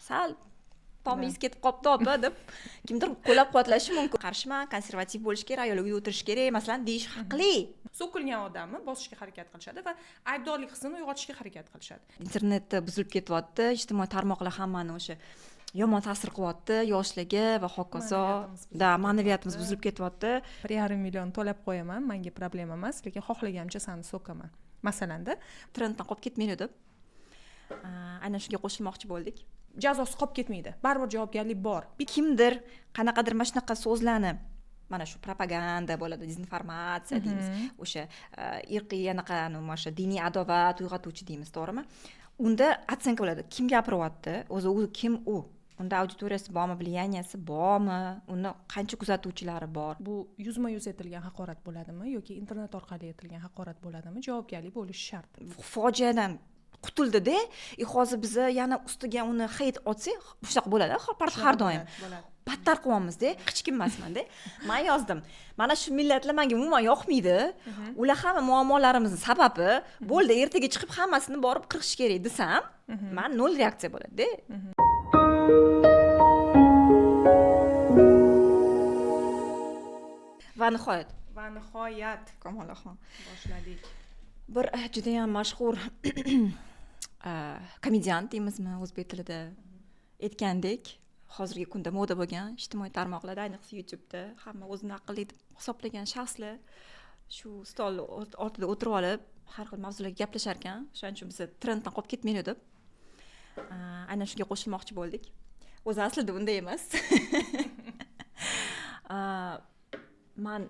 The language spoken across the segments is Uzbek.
sal tomingiz ketib qolibdi opa deb kimdir qo'llab-quvvatlashi mumkin. Qarshiman, konservativ bo'lish kerak, ayol uyda o'tirish kerak, masalan, deyish haqli. So'kilgan odamni bosishga harakat qilishadi va aybdorlik hissini uyg'otishga harakat qilishadi. Internetda buzilib ketyapti, ijtimoiy tarmoqlar hammani o'sha yomon ta'sir qilyapti, yoshlarga va hokazo. Ma'naviyatimiz buzilib ketyapti. 1,5 million to'lab qo'yaman, menga problema emas, lekin xohlaganimcha seni so'kaman. Masalanda, trenddan qolib ketmaydi deb. Aynan shunga qo'shilmoqchi bo'ldik. Jazosi qolib ketmaydi. Baribir javobgarlik bor. Kimdir qanaqadir mana shunaqa so'zlarni mana shu propaganda bo'ladi, dezinformatsiya deymiz. O'sha irqiy anaqani, o'sha diniy adovat uyg'otuvchi deymiz, to'g'rimi? Unda otsenka bo'ladi. Kim gapiryapti? O'zi kim u? Unda auditoriyasi bormi, vliyaniyasi bormi? Uni qancha kuzatuvchilari bor? Bu yuzma-yuz etilgan haqorat bo'ladimi yoki internet orqali etilgan haqorat bo'ladimi? Javobgarlik bo'lishi shart. Fojiadan qutuldi-da, hozir biz yana ustiga uni hate otsak, shunaqa bo'ladi, har doim. Battar qilyapmiz-da, hech kim emasman-da. Men yozdim. Mana shu millatlar menga umuman yoqmaydi. Ular hamma muammolarimizni sababi, bo'ldi, ertaga chiqib hammasini borib qirish kerak desam, men nol reaksiya bo'ladi-da. Va nihoyat Kamolaxon boshladik. Bir juda ham mashhur komediant deymizmi o'zbek tilida aytgandek, hozirgi kunda moda bo'lgan ijtimoiy tarmoqlarda, ayniqsa YouTube'da hamma o'zini aqlli deb hisoblagan shaxslar shu stol ortida o'tirib olib har xil mavzularga gaplashar ekan. Shuning uchun biz trenddan qolib ketmaydi deb aynan shunga qo'shilmoqchi bo'ldik. O'zi aslida bunday emas. Men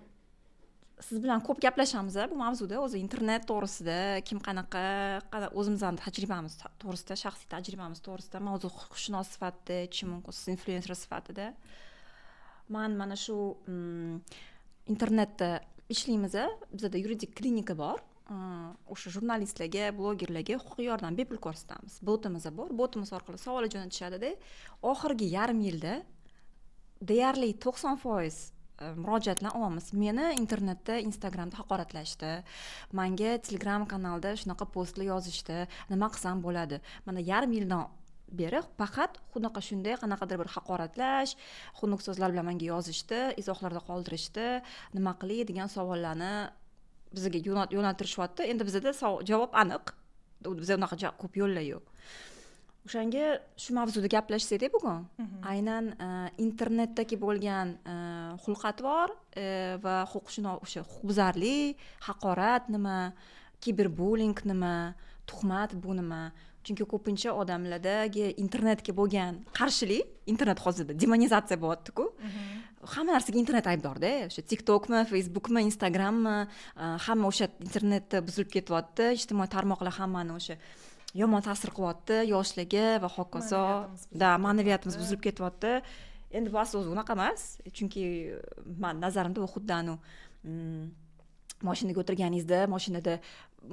siz bilan ko'p gaplashamiz bu mavzuda, o'zi internet to'g'risida, kim qanaqa o'zimizning tajribamiz to'g'risida, shaxsiy tajribamiz to'g'risida, mavzu huquqshunos sifatida, aytishim mumkin, siz influencer sifatida. Men mana shu internetda ishlaymiz, bizda yuridik klinika bor. O'sha jurnalistlarga, blogerlarga huquqiy yordam bepul ko'rsatamiz. Botimiz bor, botimiz orqali savol jo'natishadi-da. Oxirgi yarim yilda deyarli 90% murojaatlar olamiz. Meni internetda, Instagramda haqoratlashdi. Menga Telegram kanalda shunaqa postlar yozishdi. Nima qilsam bo'ladi? Mana yarim yildan beri faqat xunaqa shunday qanaqadir bir haqoratlash, xunuk so'zlar bilan menga yozishdi, izohlarda qoldirishdi. Nima qilay degan savollarni bizga yo'naltirishyapti. Endi bizda javob aniq. Bizda unaqa ko'p yo'llar yo'q. O'shanga shu mavzuda gaplashsak-da bugun. Aynan internetdagi bo'lgan xulq-atvor va o'sha huquqbuzarlik, haqorat nima, kiberbullying nima, tuhmat bu nima? Chunki ko'pincha odamlardagi internetga bo'lgan qarshilik, internet hozirda demonizatsiya bo'lyapti-ku. Hamma narsaga internet aybdor-da. O'sha TikTokmi, Facebookmi, Instagrammi, hamma o'sha internetda buzilib ketyapti. Ijtimoiy tarmoqlar hammani o'sha yomon ta'sir qilyapti yoshlarga va hokazo. Ma'naviyatimiz buzilib ketyapti. Endi bu asli unaqa emas, chunki men nazarimda u xuddi mashinaga o'tirganingizda, mashinada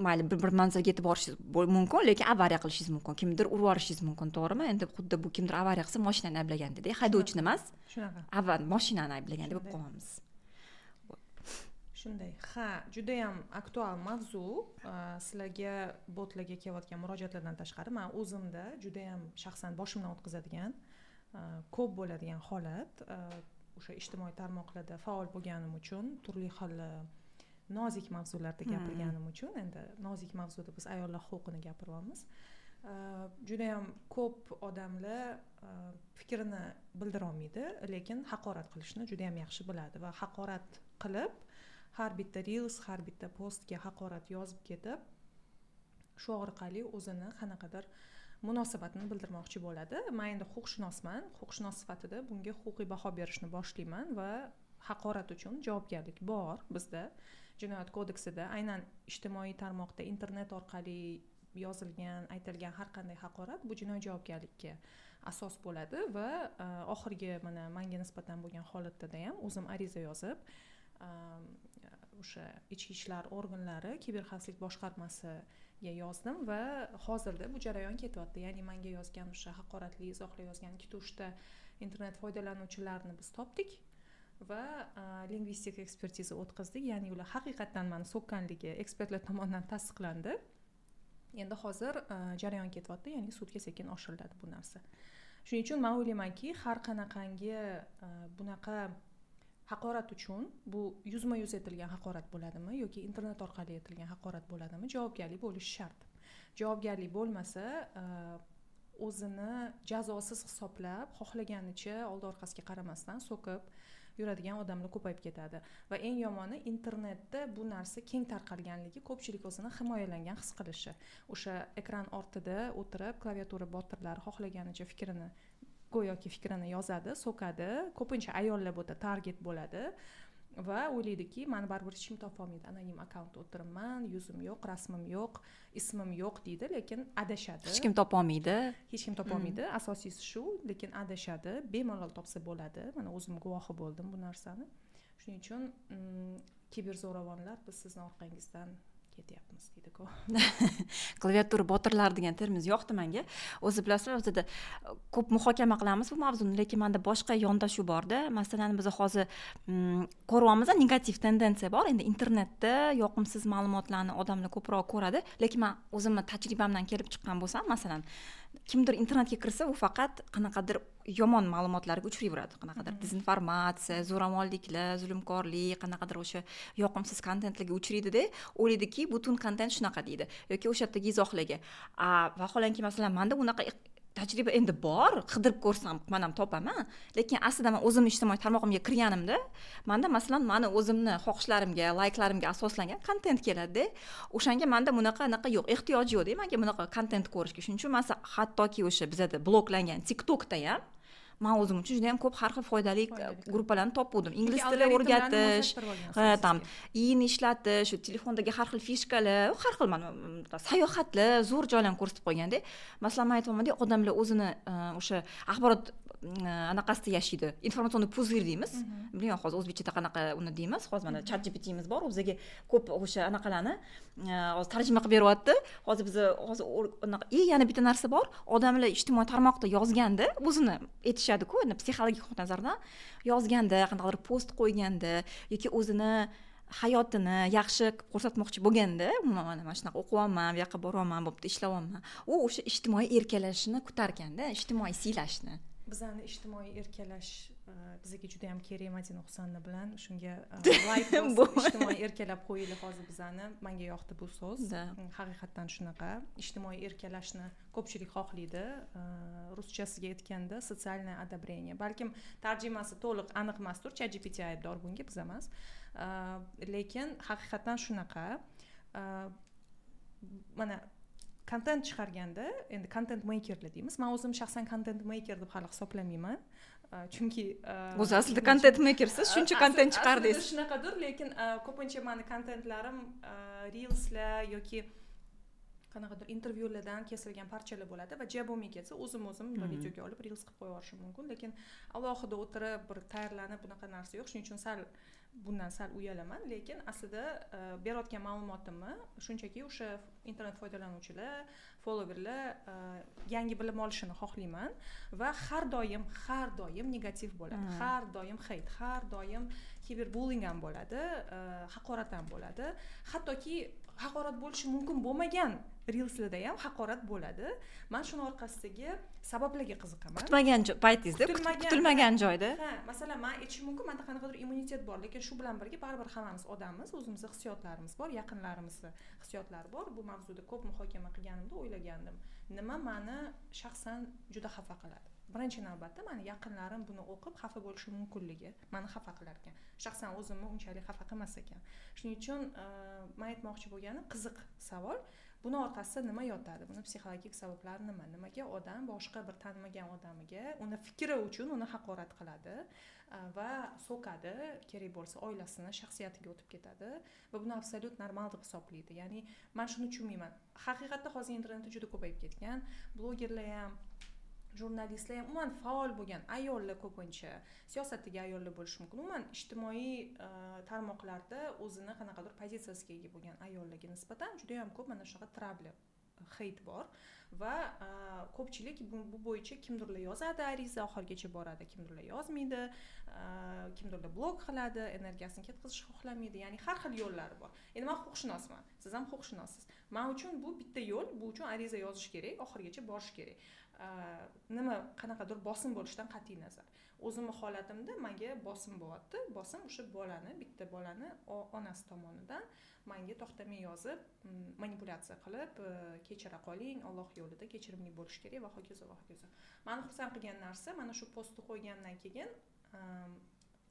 mayli bir manzilga yetib borishingiz mumkin, lekin avariya qilishingiz mumkin, kimdir urib yuborishingiz mumkin, to'g'rimi? Endi xuddi bu kimdir avariya qilsa, mashinani ayblaganda, haydovchini emas, shunaqa. Avval mashinani ayblaganda bo'lib qolamiz. Shunday. Juda ham aktual mavzu. Sizlarga botlarga kelayotgan murojaatlardan tashqari, men o'zimda juda ham shaxsan boshimdan o'tkazadigan, ko'p bo'ladigan holat, o'sha ijtimoiy tarmoqlarda faol bo'lganim uchun, turli xil nozik mavzularda gapirganim uchun, endi nozik mavzuda biz ayollar huquqini gapiryapmiz. Juda ham ko'p odamlar fikrini bildira olmaydi, lekin haqorat qilishni juda ham yaxshi biladi va haqorat qilib har bitta reels, har bitta postga haqorat yozib ketib, shu orqali o'zini qanaqadir munosabatini bildirmoqchi bo'ladi. Men endi huquqshunosman, huquqshunos sifatida bunga huquqiy baho berishni boshlayman va haqorat uchun javobgarlik bor bizda. Jinoyat kodeksida aynan ijtimoiy tarmoqda internet orqali yozilgan, aytilgan har qanday haqorat bu jinoiy javobgarlikka asos bo'ladi va oxirgi mana menga nisbatan bo'lgan holatda ham o'zim ariza yozib o'sha ichki ishlar organlari kiberxavfsizlik boshqarmasiga yozdim va hozirda bu jarayon ketyapti. Ya'ni menga yozgan o'sha haqoratli izohlar yozgan 2-3 ta internet foydalanuvchilarini biz topdik va lingvistik ekspertiza o'tkazdik. Ya'ni ular haqiqatan meni so'kkanligi ekspertlar tomonidan tasdiqlandi. Endi hozir jarayon ketyapti, ya'ni sudga sekin oshiriladi bu narsa. Shuning uchun men o'ylaymanki, har qanaqangi bunaqa haqorat uchun bu yuzma-yuz etilgan haqorat bo'ladimi yoki internet orqali etilgan haqorat bo'ladimi, javobgarlik bo'lishi shart. Javobgarlik bo'lmasa, o'zini jazosiz hisoblab, xohlaganicha oldi orqasiga qaramasdan so'kib yuradigan odamlar ko'payib ketadi va eng yomoni internetda bu narsa keng tarqalganligi, ko'pchilik o'zini himoyalangan his qilishi. O'sha ekran ortida o'tirib, klaviatura botirlari xohlaganicha go'yoki fikrini yozadi, so'kadi. Ko'pincha ayollar bu target bo'ladi va o'ylaydiki, meni baribir hech kim topa olmaydi. Anonim akkauntda o'tiribman, yuzim yo'q, rasmim yo'q, ismim yo'q deydi, lekin adashadi. Hech kim topa olmaydi. Hech kim topa olmaydi. Asosiysi shu, lekin adashadi. Bemalol topsa bo'ladi. Mana o'zim guvohi bo'ldim bu narsani. Shuning uchun kiber zo'ravonlar biz sizni orqangizdan ketyapmiz deydi-ku. Klaviatura botirlar degan termin yoqdi menga. O'zi bilasizlar, o'zida ko'p muhokama qilamiz bu mavzuni, lekin menda boshqa yondashuv bor-da. Masalan, biz hozir ko'ryapmiz, negativ tendensiya bor. Endi internetda yoqimsiz ma'lumotlarni odamlar ko'proq ko'radi, lekin men o'zimning tajribamdan kelib chiqqan bo'lsam, masalan, kimdir internetga kirsa, u faqat qanaqadir yomon ma'lumotlarga uchrayveradi, qanaqadir dezinformatsiya, zo'ravonliklar, zulmkorlik, qanaqadir o'sha yoqimsiz kontentlarga uchraydi-da, o'ylaydiki, butun kontent shunaqa deydi yoki o'sha yerdagi izohlarga. Vaholanki masalan, menda unaqa tajriba endi bor, qidirib ko'rsam men ham topaman, lekin aslida men o'zimning ijtimoiy tarmog'imga kirganimda, menda masalan meni o'zimni xohishlarimga, layklarimga asoslangan kontent keladi-da. O'shanga menda bunaqa yo'q, ehtiyoj yo'q-da menga bunaqa kontent ko'rishga. Shuning uchun masalan, hattoki o'sha bizda bloklangan TikTokda ham men o'zim uchun juda ham ko'p har xil foydali gruppalarni topdim. Ingliz tili o'rgatish, tam in ishlatish, telefondagi har xil fishkalar, har xil mana sayohatlar, zo'r joylarni ko'rsatib qo'yganda. Masalan, men aytmoqchiman, odamlar o'zini o'sha axborot anaqasida yashaydi. Informatsion puzir deymiz. Bilmayman hozir o'zbekchada qanaqa uni deymiz. Hozir mana ChatGPT'miz bor, o'ziga ko'p o'sha anaqalarni hozir tarjima qilib beryapti. Hozir biz yana bitta narsa bor. Odamlar ijtimoiy tarmoqda yozganda o'zini aytishadi-ku, endi psixologik nazardan yozganda, qanaqadir post qo'yganda yoki o'zini hayotini yaxshi ko'rsatmoqchi bo'lganda, mana shunaqa o'qiyapman, bu yoqqa boryapman, bo'pti ishlayapman. U o'sha ijtimoiy erkalashni kutarkanda, ijtimoiy siylashni. Bizani ijtimoiy erkalash bizga juda ham kerak. Madina Husanna bilan shunga like bosib ijtimoiy erkalab qo'yili hozir bizani. Menga yoqdi bu so'z. Haqiqatan shunaqa. Ijtimoiy erkalashni ko'pchilik xohlaydi. Ruschasiga aytganda sotsialное одобрение. Balkim tarjimasi to'liq aniq emasdir, ChatGPT aybdor bunga, biz emas. Lekin haqiqatan shunaqa. Mana kontent chiqarganda, endi content makerlar deymiz. Men o'zim shaxsan content maker deb hali hisoblamayman. Chunki o'zi aslida content makersiz, shuncha kontent chiqardingiz. Shunaqadir, lekin ko'pincha meni kontentlarim reelslar yoki qanaqadir intervyulardan kesilgan parchalar bo'ladi va jab bo'lmay ketsa, o'zim videoga olib reels qilib qo'ya olishim mumkin, lekin alohida o'tirib bir tayyorlanib bunaqa narsa yo'q. Shuning uchun bundan sal uyalaman, lekin aslida berayotgan ma'lumotimni shunchaki o'sha internet foydalanuvchilar, followerlar yangi bilim olishini xohlayman va har doim negativ bo'ladi. Har doim hate, har doim kiberbullying ham bo'ladi, haqorat ham bo'ladi. Hattoki haqorat bo'lishi mumkin bo'lmagan reelslarda ham haqorat bo'ladi. Men shuni orqasidagi sabablarga qiziqaman. Kutmagan paytingizda, kutilmagan joyda. Masalan, men aytishim mumkin, menda qanaqadir immunitet bor, lekin shu bilan birga baribir hammamiz odammiz, o'zimizning hissiyotlarimiz bor, yaqinlarimizning hissiyotlari bor. Bu mavzuda ko'p muhokama qilganimda o'ylagandim, nima meni shaxsan juda xafa qiladi. Birinchi navbatda meni yaqinlarim buni o'qib xafa bo'lishi mumkinligi meni xafa qilar ekan. Shaxsan o'zimni unchalik xafa qilmas ekan. Shuning uchun men aytmoqchi bo'lganim, qiziq savol. Buni orqasida nima yotadi? Buni psixologik sabablari nima? Nimaga odam boshqa bir tanimagan odamiga uni fikri uchun uni haqorat qiladi va so'kadi, kerak bo'lsa oilasini, shaxsiyatiga o'tib ketadi va buni absolut normal deb hisoblaydi. Ya'ni men shuni tushunmayman. Haqiqatda hozir internetda juda ko'payib ketgan, blogerlar ham, jurnalistlar ham, umuman faol bo'lgan ayollar ko'pincha, siyosatdagi ayollar bo'lishi mumkin. Umuman ijtimoiy tarmoqlarda o'zini qanaqadir pozitsiyasiga ega bo'lgan ayollarga nisbatan juda ham ko'p mana shunaqa trouble, hate bor va ko'pchilik bu bo'yicha kimdirlar yozadi, ariza oxirigacha boradi, kimdirlar yozmaydi, kimdirlar blok qiladi, energiyasini ketkazishni xohlamaydi. Ya'ni har xil yo'llari bor. Endi men huquqshunosman, siz ham huquqshunossiz. Men uchun bu bitta yo'l, bu uchun ariza yozish kerak, oxirigacha borish kerak. nima qanaqadir bosim bo'lishidan qat'iy nazar o'zimni holatimda menga bosim bo'lyapti. Bosim o'sha bitta bolani onasi tomonidan menga to'xtamay yozib, manipulyatsiya qilib, kechira qoling, Alloh yo'lida kechirimli bo'lish kerak va hokazo va hokazo. Meni xursand qilgan narsa mana shu postni qo'ygandan keyin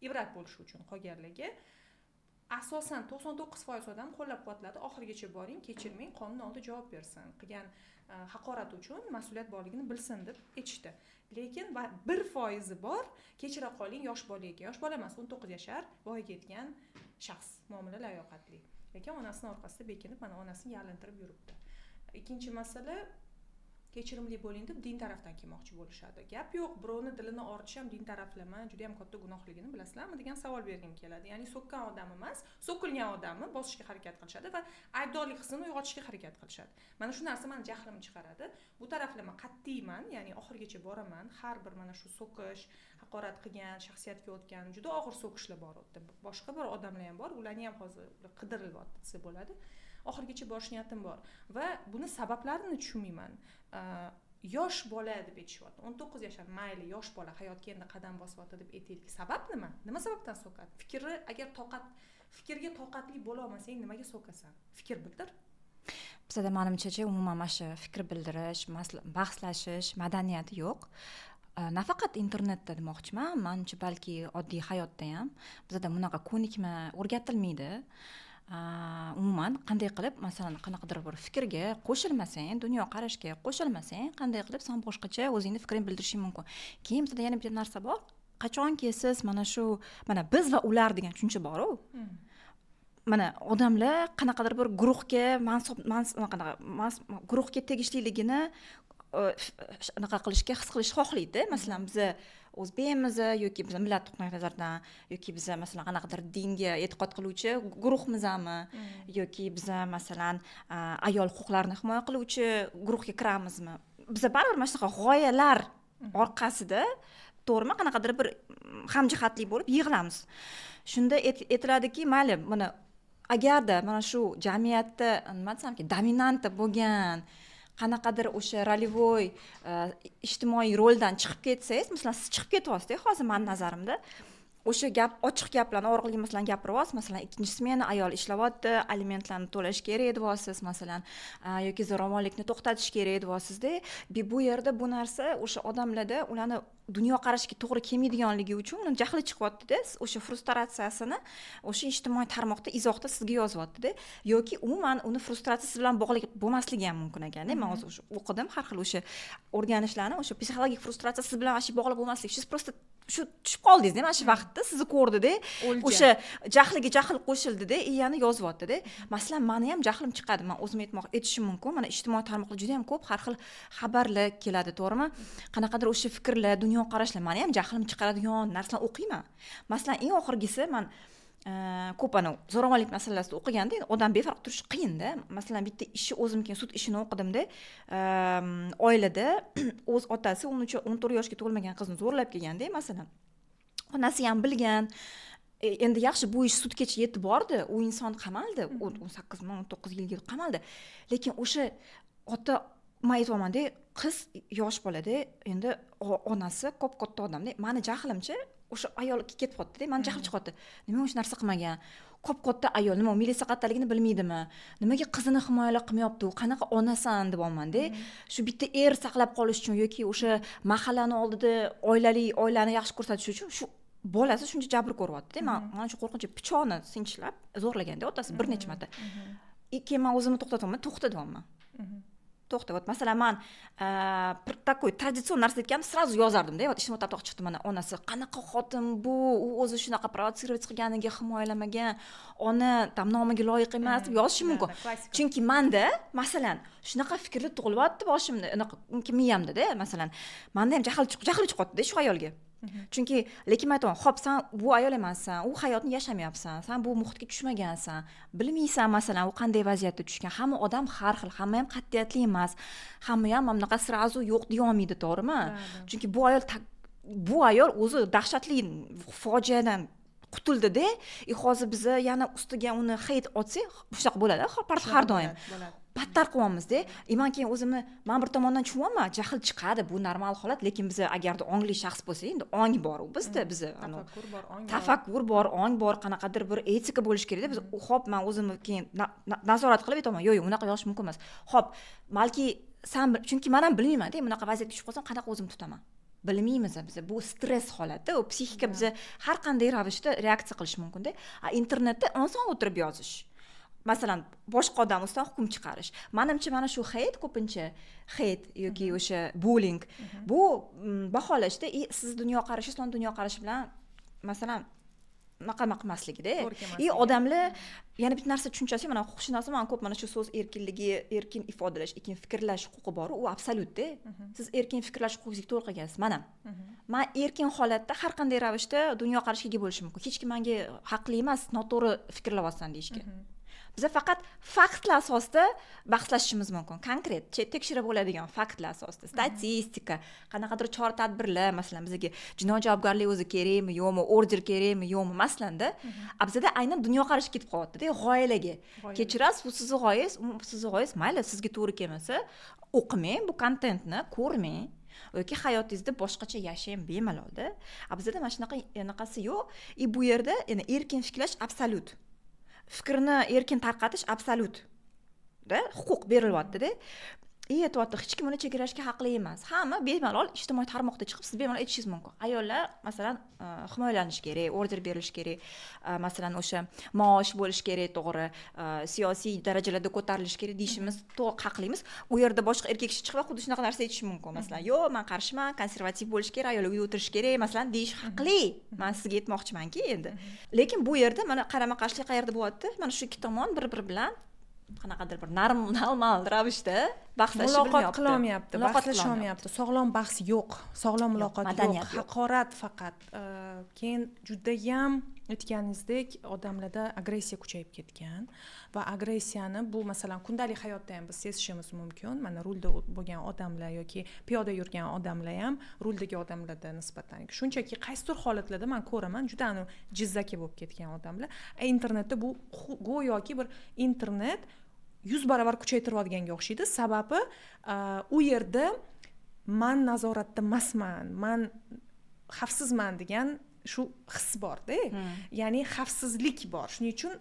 ibrat bo'lishi uchun qolganligi asosan 99% odam qo'llab-quvvatladi. Oxirigacha boring, kechirmang, qonun oldida javob bersin. Qilgan haqorat uchun mas'uliyat borligini bilsin deb aytishdi. Lekin 1% bor, kechira qoling, yosh bolaga, yosh bola emas, 19 yashar, voyaga yetgan shaxs, muomala layoqatli. Lekin onasining orqasida bekinib, mana onasini yalintirib yuribdi. Ikkinchi masala, kechirimli bo'ling deb din tarafdan kelmoqchi bo'lishadi. Gap yo'q, birovni dilini ortish ham din taraflama juda ham katta gunohligini bilasizlarmi degan savol bergim keladi. Ya'ni so'kkan odam emas, so'kilgan odamni bosishga harakat qilishadi va aybdorlik hissini uyg'otishga harakat qilishadi. Mana shu narsa meni jahlimni chiqaradi. Bu taraflama qat'iyman, ya'ni oxirigacha boraman. Har bir mana shu so'kish, haqorat qilgan, shaxsiyatga o'tgan juda og'ir so'kishlar bor o'tdi. Boshqa bir odamlar ham bor, ularni ham hozir qidirilyapti desa bo'ladi. Oxirigacha borish niyatim bor va buni sabablarini tushunmayman. Yosh bola deb aytishyapti. 19 yashar, mayli, yosh bola hayotga endi qadam bosyapti deb aytaylik. Sabab nima? Nima sababdan so'kadi? Fikrga toqatli bo'la olmasang nimaga so'kasan? Fikr bildir. Bizda menimcha umuman mana shu fikr bildirish, bahslashish madaniyati yo'q. Nafaqat internetda demoqchiman, menimcha balki oddiy hayotda ham bizda bunaqa ko'nikma o'rgatilmaydi. Umuman qanday qilib masalan qanaqadir bir fikrga qo'shilmasang, dunyo qarashga qo'shilmasang, qanday qilib sen boshqacha o'zingni fikringni bildirishing mumkin. Keyin bizda yana bitta narsa bor. Qachonki siz mana biz va ular degan tushuncha bor-ku. Mana odamlar qanaqadir bir guruhga guruhga tegishliligini anaqa qilishga his qilish xohlaydi. Masalan biz o'zbekmiz yoki biz millat nuqtai nazaridan yoki biz masalan qanaqadir dinga e'tiqod qiluvchi guruhmizmi yoki biz masalan ayol huquqlarini himoya qiluvchi guruhga kiramizmi? Biz baribir mana shunaqa g'oyalar orqasida to'g'rimi qanaqadir bir hamjihatlik bo'lib yig'ilamiz. Shunda aytiladiki, mayli, mana agarda mana shu jamiyatda nima desamki, dominanta bo'lgan qanaqadir o'sha rolvoy ijtimoiy roldan chiqib ketsangiz, masalan siz chiqib ketyapsiz, hozir men nazarimda o'sha gap ochiq gaplarni orqali masalan gapiryapsiz, masalan ikkinchi smena ayol ishlayapti, alimentlarni to'lash kerak deyapsiz, masalan yoki zo'ravonlikni to'xtatish kerak deyapsiz-da, bu yerda bu narsa o'sha odamlarda ularni dunyoqarashga to'g'ri kelmaydiganligi uchun uni jahli chiqyapti-da, o'sha frustratsiyasini o'sha ijtimoiy tarmoqda izohda sizga yozyapti-da, yoki umuman uni frustratsiyasi bilan bog'liq bo'lmasligi ham mumkin ekan-da. Men hozir o'qidim har xil o'sha o'rganishlarni, o'sha psixologik frustratsiya siz bilan ashi bog'liq bo'lmasligi, siz просто shu tushib qoldingiz-da, mana shu vaqtda sizni ko'rdi-da, o'sha jahliga jahl qo'shildi-da, yana yozyapti-da. Masalan, meni ham jahlim chiqadi, men o'zim aytishim mumkin. Mana ijtimoiy tarmoqlar juda ham ko'p har xil xabarlar keladi, to'g'rimi? Qanaqadir o'sha fikrlar, dunyo qarashlar meni ham jahlim chiqaradigan narsalarni o'qiyman. Masalan, eng oxirgisi men ko'p zo'ravonlik masalasida o'qiganda odam befarq turishi qiyin-da. Masalan, bitta ishni o'zimga sud ishini o'qidim-da. Oilada o'z otasi 14 yoshga to'lmagan qizni zo'rlab kelganda, masalan. Onasi ham bilgan. Endi yaxshi bu ish sudgacha yetib bordi, u inson qamaldi, 18-19 yilga qamaldi. Lekin o'sha ota men aytayapman-da, qiz yosh bolada, endi onasi katta odamda. Meni jahlimcha o'sha ayol ketib qoldi-da, men jahlim chiqdi. Nima o'sha narsa qilmagan? Katta ayol nima militsiya qattaligini bilmaydimi? Nimaga qizini himoya qilmayapti? U qanaqa onasan deb olman-da. Shu bitta saqlab qolish uchun yoki o'sha mahallani oldida oilani yaxshi ko'rsatish uchun shu bolasi shuncha jabr ko'ryapti-da. Men shu qo'rqinchli pichoqni sinchlab zo'rlaganda otasi bir necha marta. Keyin men o'zimni to'xtataman, to'xtadimman. To'xta, masalan, men такой traditsion narsa aytganimda сразу yozardim-da. Ijtimoiy tarmoqqa chiqdi, mana onasi qanaqa xotin bu, u o'zi shunaqa provotsировать qilganiga himoyalamagan, ona nomiga loyiq emas deb yozishim mumkin. Chunki menda, masalan, shunaqa fikrlar tug'ilyapti boshimda, unaqa miyamda-da, masalan, menda ham jahli chiqyapti-da shu ayolga. Chunki lekin aytaman, xo'p, sen bu ayol emassan, u hayotni yashamayapsan, sen bu muhitga tushmagansan, bilmaysan masalan u qanday vaziyatda tushgan. Hamma odam har xil, hamma ham qat'iyatli emas, hamma ham bunaqa srazu yo'q deya olmaydi, to'g'rimi? Chunki bu ayol o'zi dahshatli fojiadan qutildida hozir biz yana ustiga uni hate otsak shunaqa bo'ladi har doim battar qilyapmizda man keyin o'zimni man bir tomondan tushunyapman jahl chiqadi bu normal holat lekin biz agarda ongli shaxs bo'lsak endi ong bor u bizda tafakkur bor ong bor qanaqadir bir etika bo'lishi kerakda biz hop man o'zimni keyin nazorat qilib aytaman yo'q unaqa yozish mumkin emas hop balki san chunki man ham bilmaymanda bunaqa vaziyatga tushib qolsam qanaqa o'zimni tutaman bilmaymiz biz bu stress holati u psixika biza har qanday ravishda reaksiya qilish mumkinda internetda oson o'tirib yozish masalan boshqa odam ustidan hukm chiqarish menimcha mana shu ko'pincha hate yoki o'sha bullying bu baholashda siz dunyoqarashi islom dunyoqarashi bilan masalan maqama qilmasligida odamlar yana bitta narsa tushunchasi mana huquqshunoslar man ko'p mana shu so'z erkinligi erkin ifodalash erkin fikrlash huquqi bor u absolyutda siz erkin fikrlash huquqiga to'liq egansiz man erkin holatda har qanday ravishda dunyoqarashga ega bo'lishim mumkin hech kim menga haqli emas noto'g'ri fikrlayapsan deyishga biza faqat faktlar asosida bahslashishimiz mumkin konkret tekshirib bo'ladigan faktlar asosida statistika qanaqadir chora tadbirlar masalan bizga jinoiy javobgarlik o'zi kerakmi yo'qmi order kerakmi yo'qmi masalanda bizada aynan dunyoqarash ketib qolyapti-da g'oyalarga kechirasiz bu sizni g'oyangiz mayli sizga to'g'ri kelmasa o'qimang bu kontentni ko'rmang yoki hayotingizda boshqacha yashang bemalolda bizada mana shunaqa anaqasi yo'q bu yerda erkin fikrlash absolyut fikrni erkin tarqatish absolyut huquq berilyapti-da aytyapti hech kim uni cheklashga haqli emas hamma bemalol ijtimoiy tarmoqda chiqib siz bemalol aytishingiz mumkin ayollar masalan himoyalanishi kerak order berilishi kerak masalan o'sha maosh bo'lishi kerak to'g'ri siyosiy darajalarda ko'tarilishi kerak deyishimiz to'liq haqlimiz u yerda boshqa erkak kishi chiqib xuddi shunaqa narsa aytishi mumkin masalan yo'q man qarshiman konservativ bo'lish kerak ayollar uyda o'tirishi kerak masalan deyish haqli man sizga aytmoqchimanki endi lekin bu yerda mana qarama qarshilik qayerda bo'lyapti mana shu ikki tomon bir biri bilan qanaqadir bir normal ravishda bahslashib muloqot qilolmayapti bahslasholmayapti sog'lom bahs yo'q sog'lom muloqot yo'q haqorat faqat keyin judayam aytganingizdek odamlarda agressiya kuchayib ketgan va agressiyani bu masalan kundalik hayotda ham biz sezishimiz mumkin mana rulda bo'lgan odamlar yoki piyoda yurgan odamlar ham ruldagi odamlarda nisbatan shunchaki qaysidir holatlarda man ko'raman juda jizzaki bo'lib ketgan odamlar internetda bu go'yoki bir internet 100 barobar kuchaytirayotganga o'xshaydi sababi u yerda man nazoratda emasman man xavfsizman degan shu his borda ya'ni xavfsizlik bor shuning uchun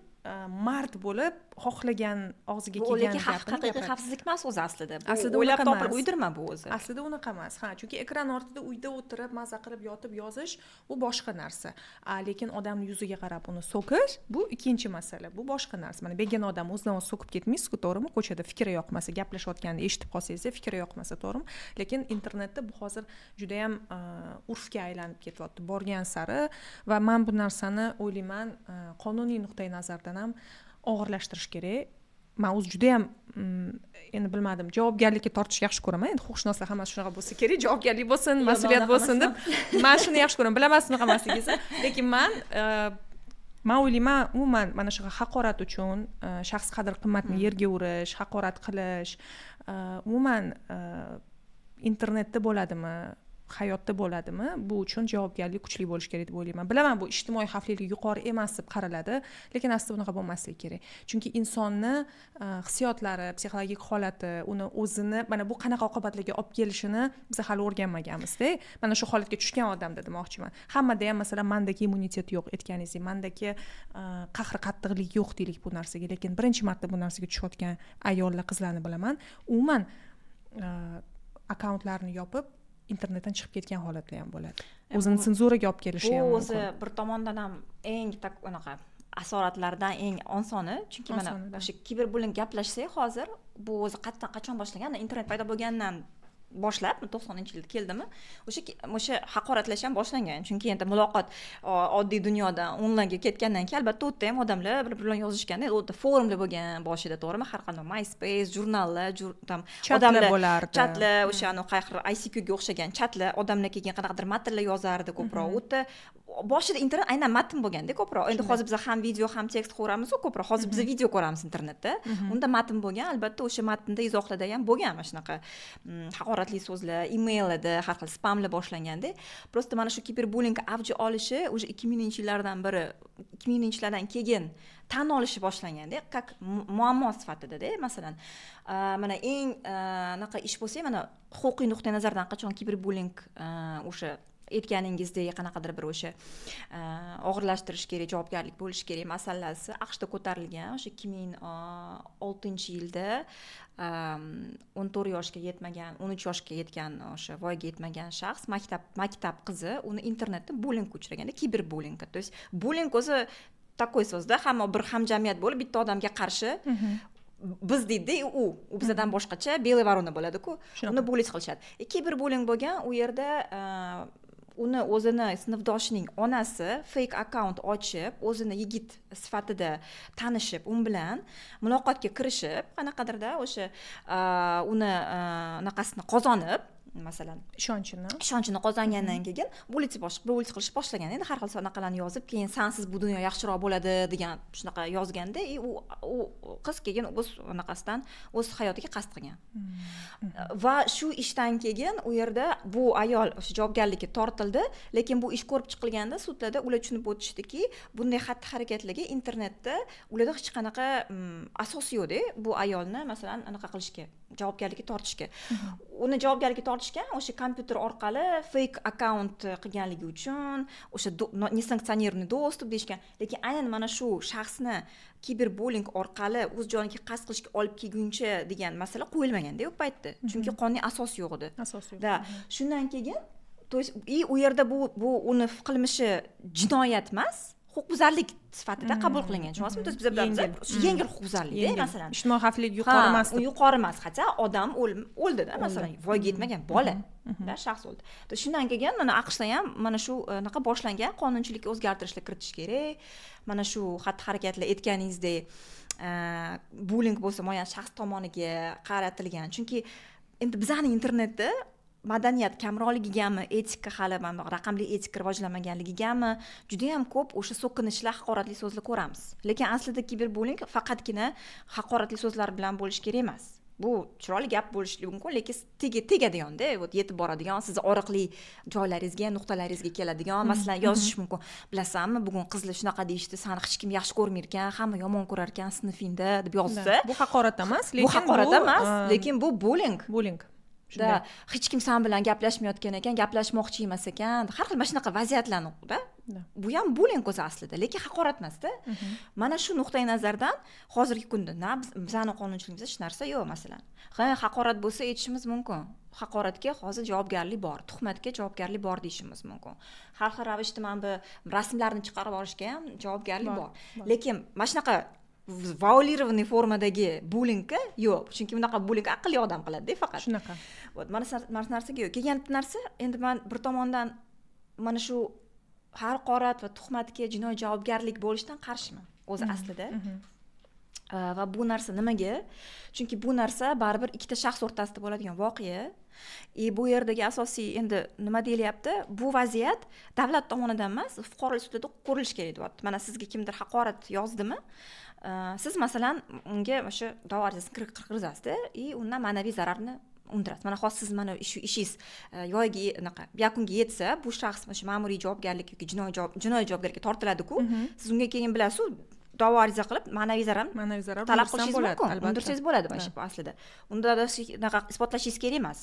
mard bo'lib xohlagan og'ziga kelgan gapini haqiqiy xavfsizlik emas o'zi aslida o'ylab topilib uydirma bu o'zi aslida unaqa emas chunki ekran ortida uyda o'tirib maza qilib yotib yozish bu boshqa narsa lekin odamni yuziga qarab uni so'kish bu ikkinchi masala bu boshqa narsa mana begona odam o'zidan o'zi so'kib ketmaysiz-ku to'g'rimi ko'chada fikri yoqmasa gaplashayotganini eshitib qolsangiz fikri yoqmasa to'g'rimi lekin internetda bu hozir juda ham urfga aylanib ketyapti borgan sari va men bu narsani o'ylayman qonuniy nuqtai nazardan ham og'irlashtirish kerak men o'zi juda ham endi bilmadim javobgarlikka tortishni yaxshi ko'raman endi huquqshunoslar hammasi shunaqa bo'lsa kerak javobgarlik bo'lsin mas'uliyat bo'lsin deb men shuni yaxshi ko'raman bilaman unaqa emasligingizni lekin men o'ylayman umuman mana shu haqorat uchun shaxs qadr qimmatni yerga urish haqorat qilish umuman internetda bo'ladimi hayotda bo'ladimi bu uchun javobgarlik kuchli bo'lishi kerak deb o'ylayman bilaman bu ijtimoiy xavflilik yuqori emas deb qaraladi lekin aslida bunaqa bo'lmasligi kerak chunki insonni hissiyotlari psixologik holati uni o'zini mana bu qanaqa oqibatlarga olib kelishini biz hali o'rganmaganmizda mana shu holatga tushgan odamda demoqchiman hammada ham masalan mandagi immunitet yo'q aytganingizdek mandagi qahri qattiqlik yo'q deylik bu narsaga lekin birinchi marta bu narsaga tushayotgan ayollar qizlarni bilaman umuman akkauntlarini yopib internetdan chiqib ketgan holatlar ham bo'ladi o'zini senzuraga olib kelishi ham mumkin o'zi bir tomondan ham eng unaqa asoratlardan eng osoni chunki mana o'sha kiberbullying gaplashsak hozir bu o'zi qachon boshlangan internet paydo bo'lgandan boshlab 90-yilda keldimi o'sha haqoratlash ham boshlangan chunki endi muloqot oddiy dunyodan onlaynga ketgandan keyin albatta u yerda ham odamlar bir bilan yozishganda u yerda forumlar bo'lgan boshida to'g'rimi har qanday MySpace jurnallar odamlar bo'lardi chatlar o'sha qayqir ICQ ga o'xshagan chatlar odamlar keyin qanaqadir matnlar yozardi ko'proq u yerda boshida internet aynan matn bo'lganda ko'proq. Endi hozir biz ham video ham tekst ko'ramiz, ko'proq. Hozir biz video ko'ramiz internetda. Unda matn bo'lgan, albatta o'sha matnda izohlarda ham bo'lgan mana shunaqa haqoratli so'zlar, emaillarda har xil spamlar boshlanganda. Prosta mana shu kiberbullying avj olishi o'sha 2000-yillardan biri, 2000-yillardan keyin tan olishi boshlanganda, как muammo sifatida-da, masalan, mana eng naqa ish bo'lsa, mana huquqiy nuqtai nazardan qachon kiberbullying o'sha aytganingizdek qanaqadir bir o'sha og'irlashtirish kerak, javobgarlik bo'lishi kerak masalasi AQShda ko'tarilgan o'sha 2006-yilda 14 yoshga yetmagan, 13 yoshga yetgan o'sha voyaga yetmagan shaxs maktab qizi uni internetda bullingga uchraganda, kiberbullyingga. То есть bullying o'zi такой so'zda, hamma bir hamjamiyat bo'lib bitta odamga qarshi biz deydi, u bizdan boshqacha belый ворона bo'ladi-ku, uni bullying qilishadi. Kiberbullying bo'lgan, u yerda uni o'zini sinfdoshining onasi fake account ochib, o'zini yigit sifatida tanishib, u bilan muloqotga kirishib, qanaqadirda o'sha uni naqasini qozonib, masalan, ishonchini qozongandan keyin bullying qilish boshlagan. Endi har xil sanaqalarni yozib, keyin sensiz bu dunyo yaxshiroq bo'ladi degan shunaqa yozganda, u qiz keyin o'z anaqasidan o'z hayotiga qasd qilgan. Va shu ishdan keyin u yerda bu ayol o'sha javobgarlikka tortildi, lekin bu ish ko'rib chiqilganda sudlarda ular tushunib o'tishdiki, bunday xatti-harakatlarga internetda ularda hech qanaqa asos yo'q-da, bu ayolni masalan anaqa qilishga, javobgarlikka tortishga. Uni javobgarlikka tortishgan o'sha kompyuter orqali fake account qilganligi uchun, o'sha nesanktsionirованный доступ deyishgan. Lekin aynan mana shu shaxsni kiberbullying orqali o'z joniga qasd qilishga olib kelguncha degan masala qo'yilmaganda u paytda. Chunki qonuniy asos yo'q edi. Asos yo'q. Da, shundan keyin to есть u yerda bu uni qilmishi jinoyat emas, huquqbuzarlik sifatida qabul qilingan. Tushunasizmi? To есть biz yengil huquqbuzarlik, masalan. Ijtimoiy xavflik yuqori emas. U yuqori emas, hatto odam o'ldi-da, masalan, voyaga yetmagan bola, da shaxs o'ldi. Shundan keyin mana AQShda ham mana shu naqa boshlangan qonunchilikka o'zgartirishlar kiritish kerak. Mana shu xatti-harakatlar aytganingizdek, bullying bo'lsa muayyan shaxs tomoniga qaratilgan. Chunki endi bizning internetda madaniyat kamroqligigami, etika hali mana raqamli etika rivojlanmaganligigami juda ham ko'p o'sha so'kinishlar, haqoratli so'zlar ko'ramiz. Lekin aslida kiberbullying faqatgina haqoratli so'zlar bilan bo'lish kerak emas. Bu chiroyli gap bo'lishi mumkin, lekin tegadigan-da, yetib boradigan, sizni oriqli joylaringizga, nuqtalaringizga keladigan, masalan, yozish mumkin. Bilasanmi, bugun qizlar shunaqa deyishdi, seni hech kim yaxshi ko'rmir ekan, hamma yomon ko'rar ekan sinfingda deb yozsa, bu haqorat emas, lekin bu bullying. Da, hech kim sen bilan gaplashmayotgan ekan, gaplashmoqchi emas ekan. Har xil mana shunaqa vaziyatlarni-da. Bu ham bullying o'zi aslida, lekin haqorat emas-da. Mana shu nuqtai nazardan hozirgi kunda bizning qonunchiligimizda hech narsa yo'q, masalan. Haqorat bo'lsa aytishimiz mumkin. Haqoratga hozir javobgarlik bor, tuhmatga javobgarlik bor deyishimiz mumkin. Har xil ravishda mana bu rasmlarni chiqarib olishga ham javobgarlik bor. Lekin mana shunaqa violirованный formadagi bullingga yo'q. Chunki bunaqa bullying aqlli odam qiladi-da faqat. Shunaqa. Mana narsaga yo'q. Kelgan narsa endi men bir tomondan mana shu haqorat va tuhmatga jinoiy javobgarlik bo'lishdan qarshiman o'zi aslida. Va bu narsa nimaga? Chunki bu narsa baribir ikkita shaxs o'rtasida bo'ladigan voqea. Bu yerdagi asosiy endi nima deyilyapti? Bu vaziyat davlat tomonidan emas, fuqarolik sudida ko'rilishi kerak deyapti. Mana sizga kimdir haqorat yozdimi? Siz masalan unga o'sha da'vo arizasini kirgizasiz-da, undan ma'naviy zararni undirasiz. Mana hozir siz mana shu ishingiz yakunga yetsa, bu shaxs o'sha ma'muriy javobgarlik yoki jinoiy javobgarlikka tortiladi-ku. Siz unga keyin bilasiz, da'vo ariza qilib ma'naviy zarar talab qilishingiz mumkin, undirsangiz bo'ladi aslida. Unda isbotlashingiz kerak emas.